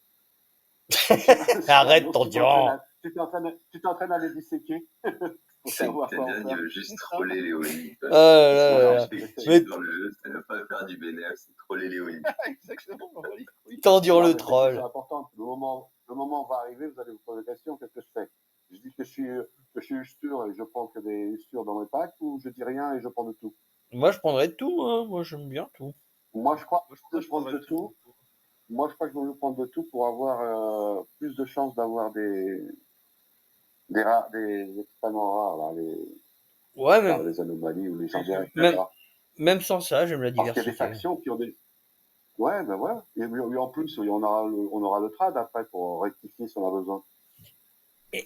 Arrête, Donc, Tandian. tu t'entraînes à les disséquer. Pour C'est savoir quoi en Canadian, il faire. veut juste troller les Oni. Oh là là là. L'objectif Mais dans le jeu, c'est ne pas faire du bénéfice, c'est troller les Oni. Exactement, je m'en bats les couilles. Tandian Non, le mais c'est troll. important. Le moment va arriver, vous allez vous poser la question, qu'est-ce que je fais? Je dis que je suis Ustur et je prends que des Usturs dans mes packs, ou je dis rien et je prends de tout? Moi, je prendrais tout, hein. Moi, j'aime bien tout. Moi, je crois Moi, que je prends de prendrais tout. Moi, je crois que je vais prendre de tout pour avoir plus de chances d'avoir des extrêmement rares, là, Ouais, les anomalies ou les gens directs. même sans ça, j'aime la Parce qu'il y a des diversité. factions qui ont des. Ouais, ben voilà. Et en plus, on aura le trad après pour rectifier si on a besoin.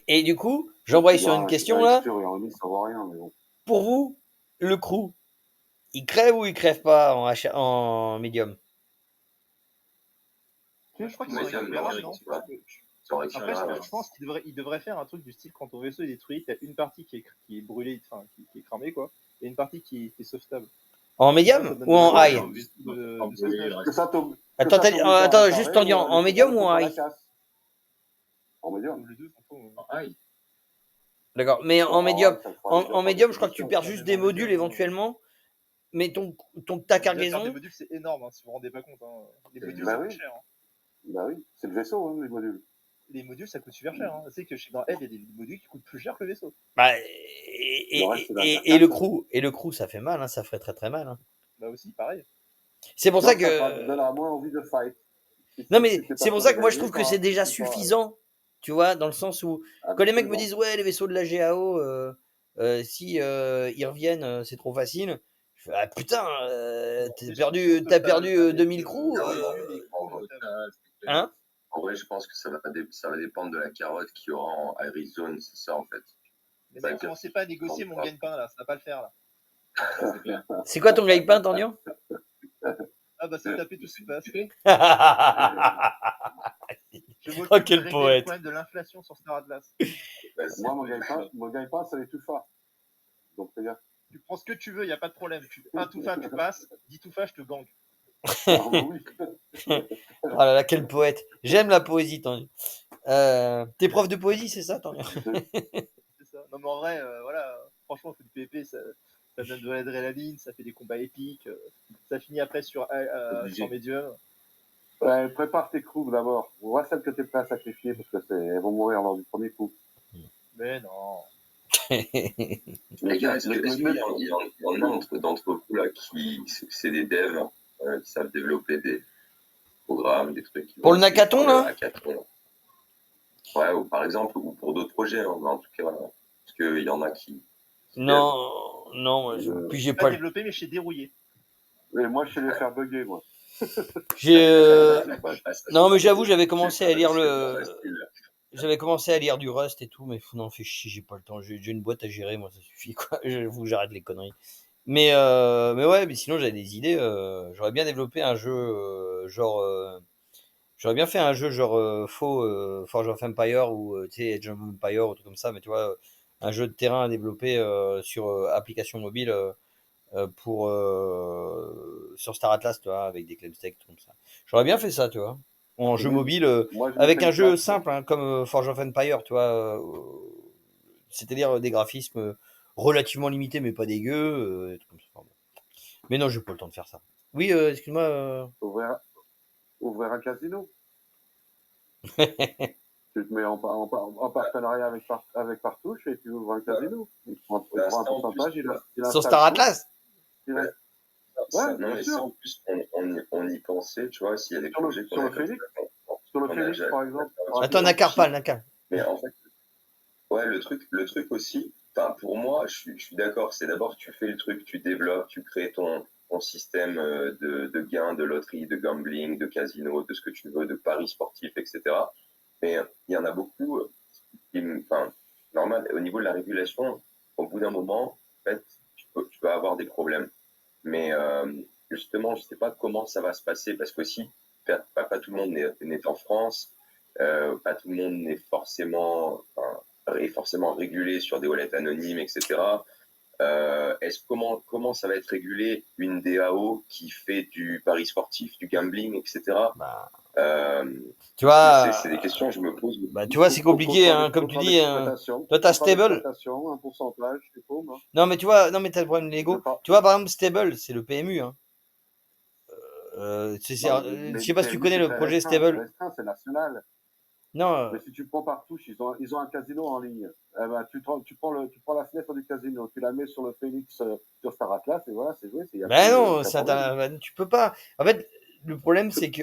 Et du coup, j'envoie sur une question là. Et en ligne, ça vaut rien, mais bon. Pour vous, le crew, il crève ou il crève pas en médium? Je crois qu'il Ouais, serait ça, verra, non, non tu vois. Ça aurait été Après, grave. je pense qu'il devrait faire un truc du style quand ton vaisseau est détruit, t'as une partie qui est brûlée, enfin qui est cramée quoi, et une partie qui est sauvetable. En médium ou en high? Que ça tombe. Attends, que ça tombe attends, dans juste un Tandian, carré, en médium ou en à la high? casse. En médium. Les deux sont faux. Aïe. D'accord, mais en médium, ça le fera déjà en pas médium, des je crois que tu solutions. perds juste des modules éventuellement, mais ta Faire des cargaison. modules, c'est énorme, hein, si vous vous rendez pas compte. Hein. Les modules, Bah ça oui. coûte cher. Hein. Bah oui, c'est le vaisseau, hein, les modules. Les modules, ça coûte super cher. Hein. Tu sais que dans Eve, il y a des modules qui coûtent plus cher que le vaisseau. Bah, Le reste, c'est et le l'interface, crew, ça fait mal, hein, ça ferait très très mal. Hein. Bah aussi, pareil. C'est pour Non, ça ça que. donnera moins envie de fight. Non, mais c'est pour ça que moi je trouve que c'est déjà c'est pas- suffisant, tu vois, dans le sens où quand les mecs me Absolument. disent ouais, les vaisseaux de la GAO, si ils reviennent, c'est trop facile. Je fais, ah putain, t'as perdu 2000 crews. Hein? En vrai, je pense que ça va dépendre de la carotte qu'il y aura en Arizona, c'est ça en fait. Mais Ça ne veut dire commencez pas à négocier mon gagne-pain là, ça va pas le faire là. C'est clair. C'est quoi ton gagne-pain, Tandian? Ah bah c'est taper tout ce qui passe. Je m'occupe Oh, de quel régler poète. le problème de l'inflation sur Star Atlas. Moi, mon gagne-pain, c'est les Tufa. Donc, c'est-à-dire. Tu prends ce que tu veux, y a pas de problème. Un Toufa, tu passes, 10 Toufa, je te gang. Oui. Oh là là, quel poète. J'aime la poésie, Tandian. T'es prof de poésie, c'est ça, Tandian? C'est ça. Non mais en vrai, voilà, franchement, faut du PvP, ça donne de l'adrénaline, ça fait des combats épiques, ça finit après sur Medium. Ouais, prépare tes crews d'abord. Vois celles que t'es prêt à sacrifier parce que elles vont mourir lors du premier coup. Mais non. Les gars, est-ce qu'il y en a d'entre vous là qui c'est des devs qui savent développer des programmes, des trucs qui Pour vont le Nakaton, là Hackathon. Ouais, ou par exemple, ou pour d'autres projets, hein, mais en tout cas, parce qu'il y en a qui. Non, non, puis j'ai Pas pas. développé, mais je sais dérouiller. Mais moi, je sais les faire bugger, moi. Non, mais j'avoue, j'avais commencé à lire J'avais commencé à lire du Rust et tout, mais non, fait chier, j'ai pas le temps. J'ai une boîte à gérer, moi, ça suffit, quoi. J'avoue, j'arrête les conneries. Mais ouais, mais sinon j'avais des idées. J'aurais bien développé un jeu j'aurais bien fait un jeu genre faux Forge of Empire ou tu sais Age of Empire ou tout comme ça, mais tu vois un jeu de terrain à développer sur application mobile sur Star Atlas, tu vois, avec des claim stakes comme ça. J'aurais bien fait ça, tu vois, en jeu mobile Moi, je avec mettrais un une jeu classe. simple hein, comme Forge of Empire, tu vois, c'est-à-dire des graphismes relativement limités mais pas dégueux, des trucs comme ça. Pardon. Mais non, j'ai pas le temps de faire ça. Oui, excuse-moi. Ouvrir un casino. Tu te mets en partenariat avec Partouche et tu ouvres un casino. Il prend un pourcentage, il Sur installe Star tout. Atlas Ouais, Non, bien mais sûr. ça, en plus, on y pensait, tu vois, s'il y a des projets Sur le comme Phoenix, ça, sur le on a Phoenix, déjà- par exemple. Attends, Nakar, pas Nakar. Mais en fait, ouais, le truc aussi, enfin, pour moi, je suis d'accord, c'est d'abord tu fais le truc, tu développes, tu crées ton système de gains, de loterie, de gambling, de casino, de ce que tu veux, de paris sportifs, etc. Mais il y en a beaucoup, enfin, normal, au niveau de la régulation, au bout d'un moment, en fait, tu peux avoir des problèmes. Mais justement, je ne sais pas comment ça va se passer parce qu'aussi, pas tout le monde n'est en France, pas tout le monde est forcément régulé sur des wallets anonymes, etc. Comment ça va être régulé une DAO qui fait du pari sportif, du gambling, etc. Bah, Euh, tu vois, c'est des questions que je me pose. bah, tu vois, c'est compliqué, hein, comme tu Contrat dis. Hein. d'exploitation. Toi, t'as Contrat Stable. d'exploitation, un pourcentage, tu peux, hein. Non, mais tu vois, non, mais t'as le problème de Je Lego. pas. Tu vois, par exemple, Stable, c'est le PMU. Hein. Non, Je mais sais le pas si tu PMU, connais c'est le très projet restreint. C'est Stable. restreint, c'est national. Non, Mais si tu prends Partouche, ils ont un casino en ligne. Eh ben, tu prends la fenêtre du casino, tu la mets sur le Phoenix, sur Star Atlas, et voilà, c'est joué. Il n'y a ben plus non, aucun problème. tu peux pas. En fait, le problème, c'est que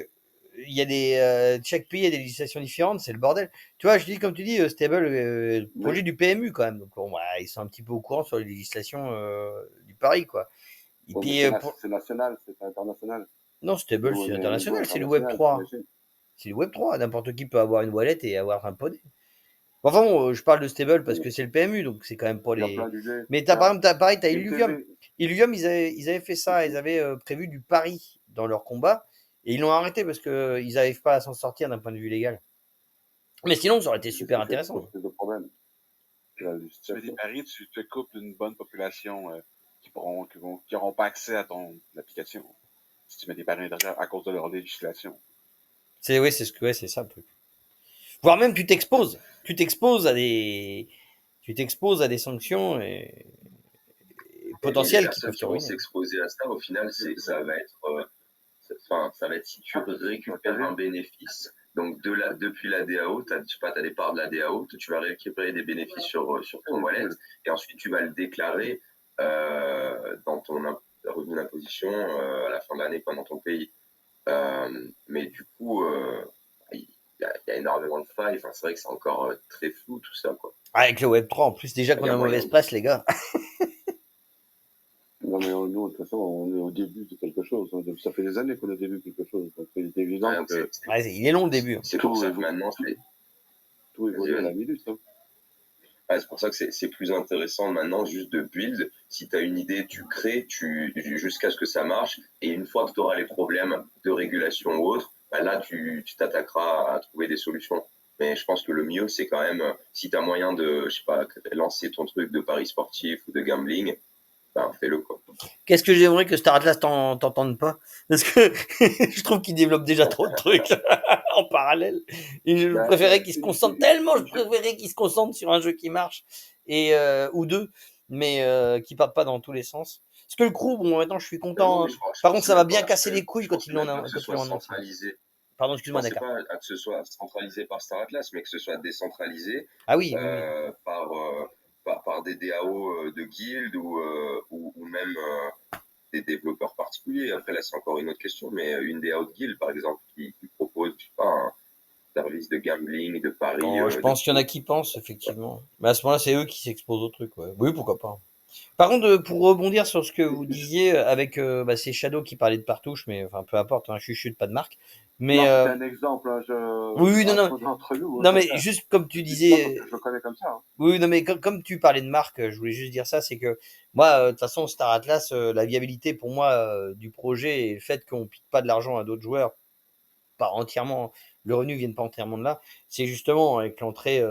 il y a chaque pays a des législations différentes, c'est le bordel. Tu vois, je dis comme tu dis, Stable, projet du PMU quand même. Donc bon, ouais, ils sont un petit peu au courant sur les législations du Paris, quoi. Et Bon, mais puis c'est national, c'est pas international. non, Stable, c'est Au niveau international, c'est le Web international, 3. t'imagines. C'est le Web 3. N'importe qui peut avoir une wallet et avoir un poney. Enfin bon, je parle de Stable parce que c'est le PMU, donc c'est quand même pas Il y a les. plein d'idées. Mais t'as par exemple, pareil, t'as Une Illuvium. TV. Illuvium, ils avaient fait ça, ils avaient prévu du pari dans leur combat et ils l'ont arrêté parce que ils n'arrivent pas à s'en sortir d'un point de vue légal. Mais sinon, ça aurait été C'est ce super qui fait intéressant. plus de problèmes. La Tu fais des législation. paris, tu te coupes d'une bonne population qui n'auront pas accès à ton application. Si tu mets des paris derrière à cause de leur législation. Oui, c'est ça le truc. Voire même tu t'exposes à des sanctions et Et les potentielles qui personnes peuvent te qui vont ruiner. s'exposer à ça, au final, ça va être, ça va être si tu récupères un bénéfice. Donc depuis la DAO, je sais pas, t'as des parts de la DAO, tu vas récupérer des bénéfices sur ton wallet et ensuite tu vas le déclarer dans ton revenu d'imposition à la fin de l'année, pas dans ton pays. Mais du coup, il y a énormément de failles. Enfin, c'est vrai que c'est encore très flou tout ça, quoi. Avec le Web 3, en plus, déjà Il qu'on y a a moyen. mauvaise presse, les gars. Non, mais nous, de toute façon, on est au début de quelque chose. Hein. Ça fait des années qu'on est au début de quelque chose. Donc, il est évident que Ouais, il est long le début. C'est pour ça que maintenant, tout évolue à la minute. Hein. ouais, c'est pour ça que c'est plus intéressant maintenant juste de build. Si tu as une idée, tu crées jusqu'à ce que ça marche. Et une fois que tu auras les problèmes de régulation ou autre, bah là, tu t'attaqueras à trouver des solutions. Mais je pense que le mieux, c'est quand même, si tu as moyen de, je sais pas, lancer ton truc de paris sportif ou de gambling, ben fais-le, quoi. Qu'est-ce que j'aimerais que Star Atlas t'entende pas? Parce que je trouve qu'il développe déjà trop de trucs en parallèle. Et je préférais qu'il se concentre tellement, je préférais qu'il se concentre sur un jeu qui marche et ou deux, mais qui parte pas dans tous les sens. Parce que le crew, bon, maintenant je suis content. Hein. Par contre, ça va bien casser les couilles quand ils l'ont annoncé. Pardon, excuse-moi, C'est d'accord. pas que ce soit centralisé par Star Atlas, mais que ce soit décentralisé Ah oui, par des DAO de guildes ou même des développeurs particuliers. Après, là, c'est encore une autre question, mais une DAO de guilde, par exemple, qui propose, je sais pas, un service de gambling, de paris. Oh, je pense qu'il y en a qui pensent, effectivement. Mais à ce moment-là, c'est eux qui s'exposent au truc. Ouais. Oui, pourquoi pas. Par contre, pour rebondir sur ce que vous disiez avec c'est Shadow qui parlait de Partouche, mais enfin peu importe, hein, chuchute, pas de marque. Mais Non, c'est un exemple. Hein, oui, non, entre nous. non, mais juste comme tu disais, Je le connais comme ça. Hein. oui, non, mais comme tu parlais de marque, je voulais juste dire ça, c'est que moi, de toute façon, Star Atlas, la viabilité pour moi du projet et le fait qu'on pique pas de l'argent à d'autres joueurs, pas entièrement, le revenu vienne pas entièrement de là, c'est justement avec l'entrée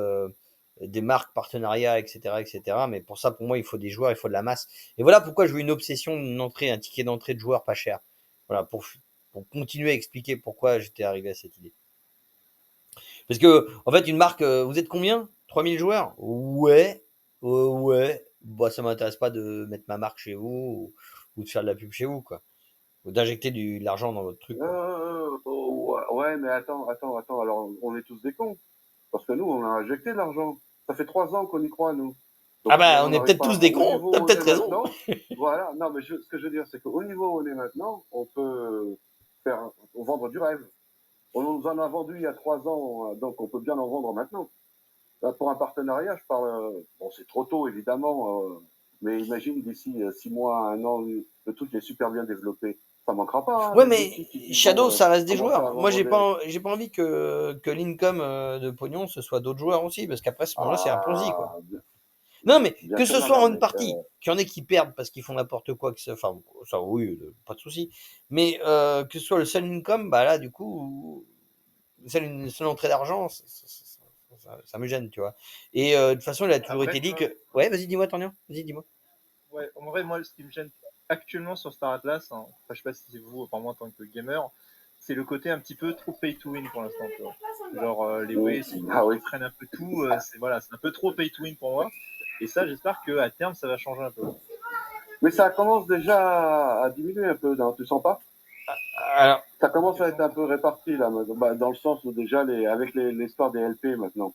des marques, partenariats, etc., etc. Mais pour ça, pour moi, il faut des joueurs, il faut de la masse. Et voilà pourquoi je veux une obsession, une entrée, un ticket d'entrée de joueurs pas cher. Voilà, pour continuer à expliquer pourquoi j'étais arrivé à cette idée. Parce que, en fait, une marque, vous êtes combien? 3000 joueurs? Ouais, ouais. Bah, ça m'intéresse pas de mettre ma marque chez vous ou de faire de la pub chez vous, quoi. Ou d'injecter de l'argent dans votre truc, quoi. Ouais, mais attends. Alors, on est tous des cons. Parce que nous, on a injecté de l'argent. Ça fait 3 ans qu'on y croit, nous. Donc, Ah bah, on est peut-être tous des au cons, niveau t'as où on peut-être est raison. maintenant, voilà. Non, mais ce que je veux dire, c'est qu'au niveau où on est maintenant, on peut vendre du rêve. On nous en a vendu il y a 3 ans, donc on peut bien en vendre maintenant. Pour un partenariat, je parle. Bon, c'est trop tôt, évidemment, mais imagine d'ici 6 mois, 1 an, le truc est super bien développé. Ça manquera pas. Hein, Ouais, des mais boutiques qui Shadow, vont ça reste des commencer à joueurs. Moi, vendre j'ai pas envie que l'income de pognon, ce soit d'autres joueurs aussi, parce qu'après, à ce moment-là, c'est un Ponzi, quoi. Non, mais bien que sûr, ce non, soit non, en une mais, partie, qu'il y en ait qui perdent parce qu'ils font n'importe quoi, enfin, ça, oui, pas de souci. Mais que ce soit le seul income, bah là, du coup, une seule entrée d'argent, ça me gêne, tu vois. Et de toute façon, il a toujours Après, été tu dit vois, que. Ouais, vas-y, dis-moi, Tornian. Vas-y, dis-moi. ouais, en vrai, moi, ce qui me gêne actuellement sur Star Atlas, hein, enfin, je sais pas si c'est vous, enfin moi en tant que gamer, c'est le côté un petit peu trop pay to win pour l'instant. Tu vois. Genre les Waze, ils prennent un peu tout, c'est voilà, c'est un peu trop pay to win pour moi. Et ça, j'espère qu'à terme, ça va changer un peu. Mais ça commence déjà à diminuer un peu, non, tu sens pas? Alors, Ça commence à être un peu réparti là, dans le sens où déjà avec l'histoire des LP maintenant.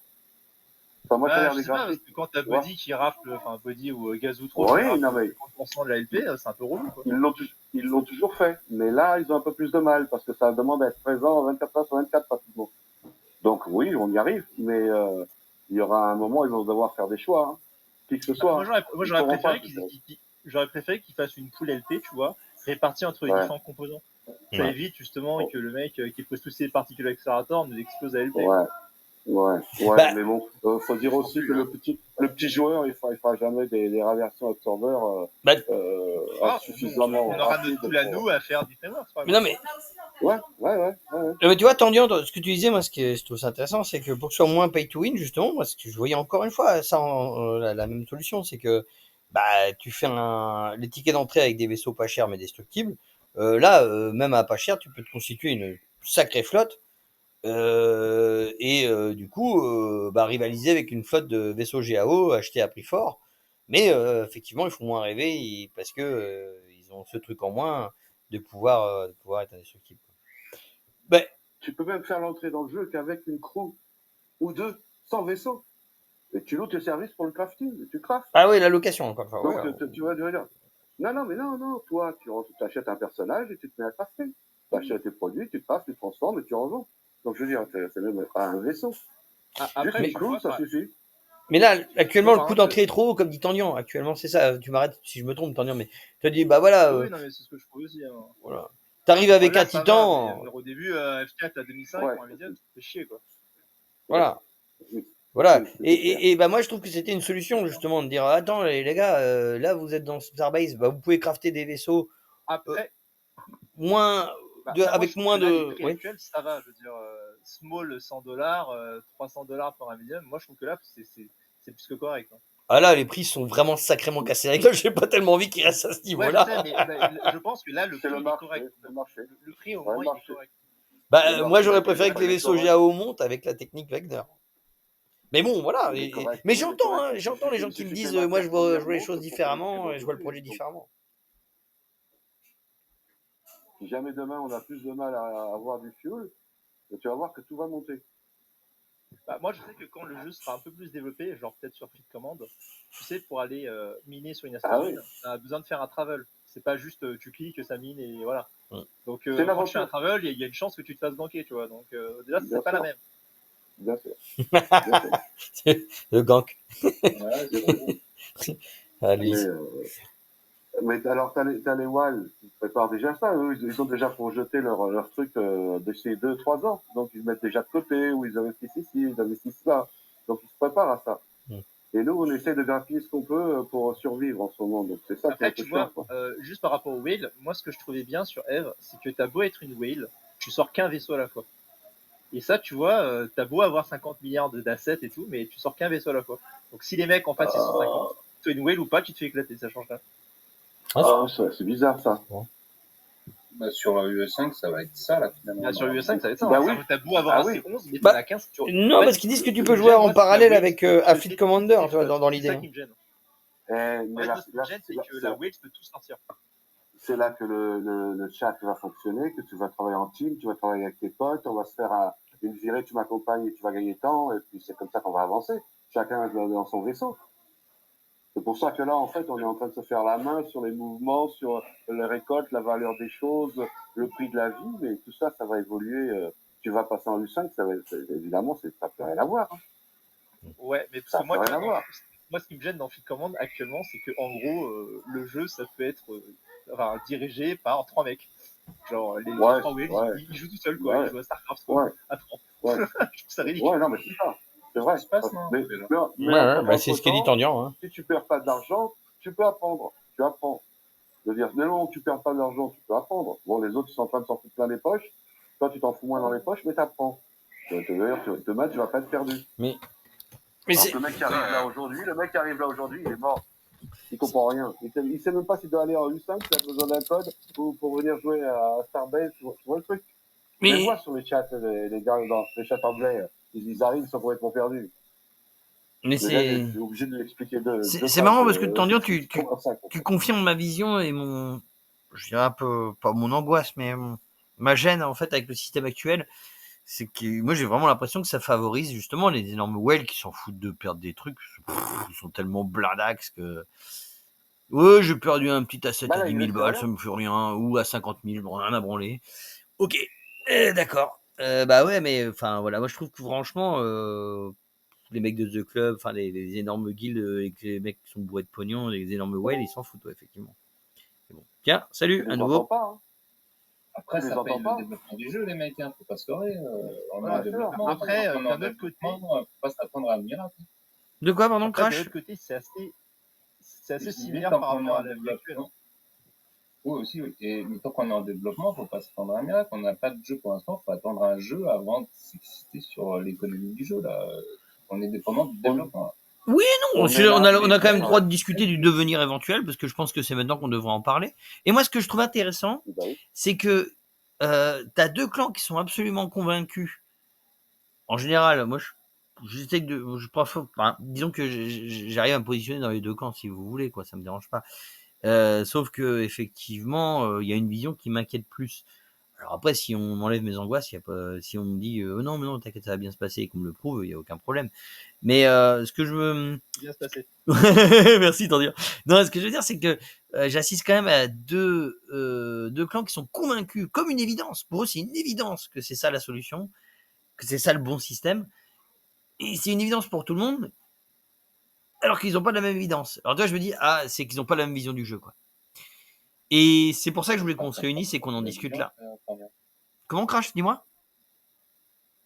Enfin, moi, je regarde Je les sais pas, parce graphiques. que quand t'as Tu vois. Buddy qui rafle, enfin Buddy ou Gazutro qui Oui, rafle non mais 50% de la LP, c'est un peu relou quoi. ils l'ont toujours fait. Mais là, ils ont un peu plus de mal parce que ça demande d'être présent 24 heures sur 24 pratiquement. Donc oui, on y arrive, mais il y aura un moment où ils vont devoir faire des choix, hein. Qui que ce soit. Moi j'aurais préféré qu'ils fassent une pool LP, tu vois, répartie entre les différents composants. Ça évite justement que le mec qui pose tous ses particules accélérateurs nous explose à LP. Ouais, mais bon, faut dire aussi que le petit joueur, il fera jamais des radiations absorbeurs suffisamment. On aura notre pool à nous à faire du framework. Mais non, mais. Ouais. Mais tu vois, Tandian, ce que tu disais, moi, ce que je trouve ça intéressant, c'est que pour que ce soit moins pay to win, justement, moi, ce que je voyais encore une fois, ça, la même solution, c'est que bah, tu fais les tickets d'entrée avec des vaisseaux pas chers mais destructibles. Là, même à pas cher, tu peux te constituer une sacrée flotte et du coup, bah, rivaliser avec une flotte de vaisseaux GAO achetés à prix fort. Mais effectivement, ils font moins rêver parce que ils ont ce truc en moins de pouvoir être indestructible. Ben, tu peux même faire l'entrée dans le jeu qu'avec une crew ou deux, sans vaisseau. Et tu loues tes services pour le crafting, et tu craftes. Ah oui, la location encore. Enfin, donc ouais, tu vas dire, non, toi, tu achètes un personnage et tu te mets à crafter. Tu achètes tes produits, tu craftes, tu transformes et tu revends. Donc je veux dire, c'est même pas un vaisseau. Après, juste une crew, ça suffit. Mais là, actuellement, le coût d'entrée est trop haut, comme dit Tandian. Actuellement, c'est ça. Tu m'arrêtes si je me trompe, Tandian, mais tu as dit, bah voilà. Oui, non, mais c'est ce que je trouve aussi. Hein. Voilà. T'arrives avec un titan. Va, mais au début, F4 à 2005 pour un médium, c'est chier, quoi. Voilà. Voilà. Et bah moi, je trouve que c'était une solution, justement, de dire, attends, les gars, là, vous êtes dans Starbase, bah, vous pouvez crafter des vaisseaux. Après. Moins. Avec moins de. Les prix actuels, ça va. Je veux dire, small $100, $300 pour un médium. Moi, je trouve que là, c'est plus que correct. Hein. Ah là, les prix sont vraiment sacrément cassés la gueule. J'ai pas tellement envie qu'ils restent à ce niveau-là. Ouais, je pense que là, le prix est correct. Le prix, au moins, il est correct. Bah, moi, j'aurais préféré que les vaisseaux GAO montent avec la technique Wagner. Mais bon, voilà. Mais j'entends les gens qui me disent, moi, je vois les choses différemment et je vois le projet différemment. Si jamais demain on a plus de mal à avoir du fuel, tu vas voir que tout va monter. Bah, moi, je sais que quand le jeu sera un peu plus développé, genre peut-être sur Free Command, tu sais, pour aller miner sur une astéroïde, tu as besoin de faire un travel. C'est pas juste tu cliques, ça mine et voilà. Donc, quand tu fais un travel, il y a une chance que tu te fasses ganker, tu vois. Donc, déjà, c'est pas la même. Bien sûr. Le gank. Ouais, Allez. Mais alors, t'as les Wals qui préparent déjà ça. Eux, ils ont déjà projeté leur truc d'ici 2-3 ans. Donc, ils mettent déjà de côté, ou ils investissent ici, ils investissent là. Donc, ils se préparent à ça. Mm. Et nous, on essaie de grappiller ce qu'on peut pour survivre en ce moment. Donc, c'est ça qui est un Après, peu tu vois, chiant, quoi. juste par rapport au whale, moi, ce que je trouvais bien sur Eve, c'est que t'as beau être une whale, tu sors qu'un vaisseau à la fois. Et ça, tu vois, t'as beau avoir 50 milliards d'assets et tout, mais tu sors qu'un vaisseau à la fois. Donc, si les mecs en face, ils sont 50, tu es une whale ou pas, tu te fais éclater, ça change rien. Ah, c'est bizarre, ça. Bah, sur US5, ça va être ça, là, finalement. Là, sur US5, ça va être ça. Bah hein. oui. T'as beau avoir Ah un oui. C11, mais Bah, t'en as 15. Non, En fait, parce qu'ils disent que tu ce peux qui me jouer gêne, en moi, c'est que la parallèle whale, avec c'est Fleet Commander, tu vois, dans c'est l'idée. ça qui me gêne. Mais En fait, là, moi, ce qui me gêne, c'est que la whale peut tout sortir. c'est là que le chat va fonctionner, que tu vas travailler en team, tu vas travailler avec tes potes, on va se faire une virée, tu m'accompagnes et tu vas gagner temps, et puis c'est comme ça qu'on va avancer. Chacun dans son vaisseau. C'est pour ça que là, en fait, on est en train de se faire la main sur les mouvements, sur les récoltes, la valeur des choses, le prix de la vie, mais tout ça, ça va évoluer. Tu vas passer en U5, évidemment, ça peut rien à voir. Hein. Ouais, mais parce Ça que moi, peut tu rien à vois, voir. moi, ce qui me gêne dans Fleet Command actuellement, c'est que en gros, le jeu, ça peut être enfin, dirigé par 3 mecs. Genre, les Ouais, 3 whales, ouais, ils jouent tout seuls, quoi. ouais, Ils jouent à StarCraft 3 ouais, à 3. ouais. Je trouve ça ridicule. Ouais, non, mais c'est ça. C'est vrai. Ça se passe, non, Mais, déjà. mais C'est ce qu'a dit entre-temps, Tandian. Hein. si tu perds pas d'argent, tu peux apprendre. Tu apprends. Je veux dire, non, tu perds pas d'argent, tu peux apprendre. Bon, les autres, ils sont en train de s'en foutre plein les poches. Toi, tu t'en fous moins dans les poches, mais t'apprends. Demain, tu vas pas être perdu. Mais Alors, c'est. le mec qui arrive là aujourd'hui, il est mort. Il comprend rien. Il sait même pas s'il doit aller en U5, s'il a besoin d'un code pour venir jouer à Starbase. Tu vois le truc? Je les Mais vois sur les chats, les gars dans les chats anglais. Ils arrivent, ils sont complètement perdus. Mais Le gars, c'est. est obligé de lui expliquer C'est marrant parce que Tandian, tu ça, confirmes ma vision et mon. Je dirais un peu. Pas mon angoisse, mais ma gêne, en fait, avec le système actuel. C'est que moi, j'ai vraiment l'impression que ça favorise justement les énormes whales qui s'en foutent de perdre des trucs. Ils sont tellement blindax que. Ouais, j'ai perdu un petit asset à 10 000 balles, ça me fait rien. Ou à 50 000, bon, rien à branler. Ok, d'accord. Bah ouais, mais enfin voilà, moi je trouve que franchement, les mecs de The Club, enfin les énormes guilds et que les mecs qui sont bourrés de pognon, les énormes whales, ils s'en foutent, ouais, effectivement. Mais bon. Tiens, salut, à nouveau. Pas, hein. Après, Tu les ça paye entends pas. le développement du jeu, les mecs, hein. Faut pas se leurrer. On est Ouais, en développement. Après, on est en d'un autre côté, développement, faut pas s'attendre à un miracle. De quoi, pardon, après, de Crash? l'autre côté, c'est assez Je dis, similaire tant par qu'on est rapport en à la vie actuelle. développement. Oui, aussi, oui. Mais tant qu'on est en développement, faut pas s'attendre à un miracle. On n'a pas de jeu pour l'instant. Faut attendre un jeu avant de s'exciter sur l'économie du jeu, là. On est dépendant du développement. Oui et non, on a quand même le droit de discuter du Ouais. devenir éventuel, parce que je pense que c'est maintenant qu'on devrait en parler. Et moi, ce que je trouve intéressant, Bah oui. c'est que t'as deux clans qui sont absolument convaincus. En général, moi, j'essaie de, enfin, disons que j'arrive à me positionner dans les deux camps, si vous voulez, quoi, ça me dérange pas. Sauf que effectivement, il y a une vision qui m'inquiète plus. Alors après, si on m'enlève mes angoisses, y a pas, si on me dit non, mais non, t'inquiète, ça va bien se passer et qu'on me le prouve, il y a aucun problème. Mais ce que je me Bien se passer. merci d'en dire. Non, ce que je veux dire, c'est que j'assiste quand même à deux clans qui sont convaincus, comme une évidence. Pour eux, c'est une évidence que c'est ça la solution, que c'est ça le bon système. Et c'est une évidence pour tout le monde, alors qu'ils n'ont pas la même évidence. Alors toi, je me dis, ah, c'est qu'ils n'ont pas la même vision du jeu, quoi. Et c'est pour ça que je voulais qu'on se réunisse et qu'on en discute là. Comment, Crash, dis-moi?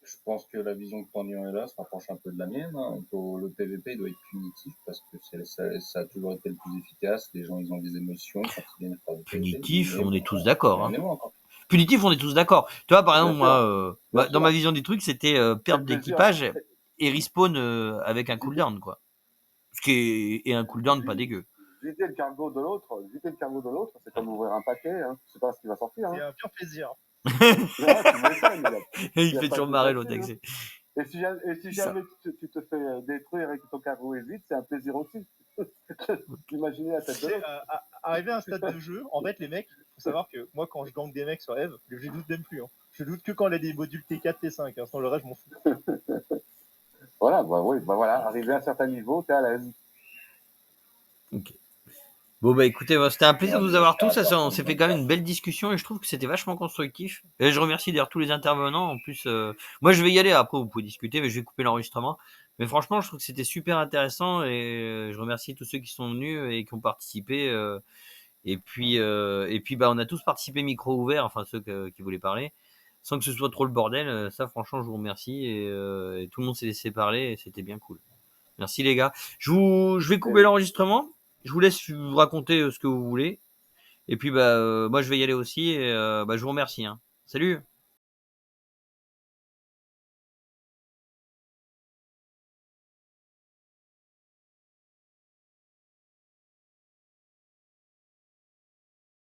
Je pense que la vision que Tandian est là se rapproche un peu de la mienne. Hein. Le PVP doit être punitif parce que ça a toujours été le plus efficace. Les gens, ils ont des émotions quand ils viennent faire du Punitif, PVP. on est tous d'accord. On Hein. est loin, quoi. Punitif, on est tous d'accord. Tu vois, par exemple, Bien moi, sûr. dans ma vision du truc, c'était perte d'équipage et respawn avec un cooldown, quoi. Ce qui est un cooldown pas dégueu. Visiter le cargo de l'autre, c'est comme ouvrir un paquet, hein. Tu sais pas ce qui va sortir. C'est Hein. un pur plaisir. Il fait toujours marrer l'autre avec ses... Et si jamais tu te fais détruire et que ton cargo est vide, c'est un plaisir aussi. Imaginez la tête de l'autre. Arrivé à un stade de jeu, en fait, les mecs, faut savoir que moi, quand je gangue des mecs sur Eve, je doute même plus. Hein. Je doute que quand elle a des modules T4, T5. Hein. Sinon, le reste, je m'en fous. Voilà, voilà, arrivé à un certain niveau, t'es à l'aise. Ok. Bon, bah écoutez, c'était un plaisir de vous avoir tous. On s'est fait quand même une belle discussion et je trouve que c'était vachement constructif. Et je remercie d'ailleurs tous les intervenants. En plus, moi je vais y aller. Après, vous pouvez discuter, mais je vais couper l'enregistrement. Mais franchement, je trouve que c'était super intéressant et je remercie tous ceux qui sont venus et qui ont participé. Et puis bah, on a tous participé micro ouvert, enfin ceux qui voulaient parler, sans que ce soit trop le bordel. Ça, franchement, je vous remercie. Et tout le monde s'est laissé parler et c'était bien cool. Merci les gars. Je vais couper l'enregistrement. Je vous laisse vous raconter ce que vous voulez. Et puis bah moi je vais y aller aussi. Et bah, je vous remercie. Hein. Salut.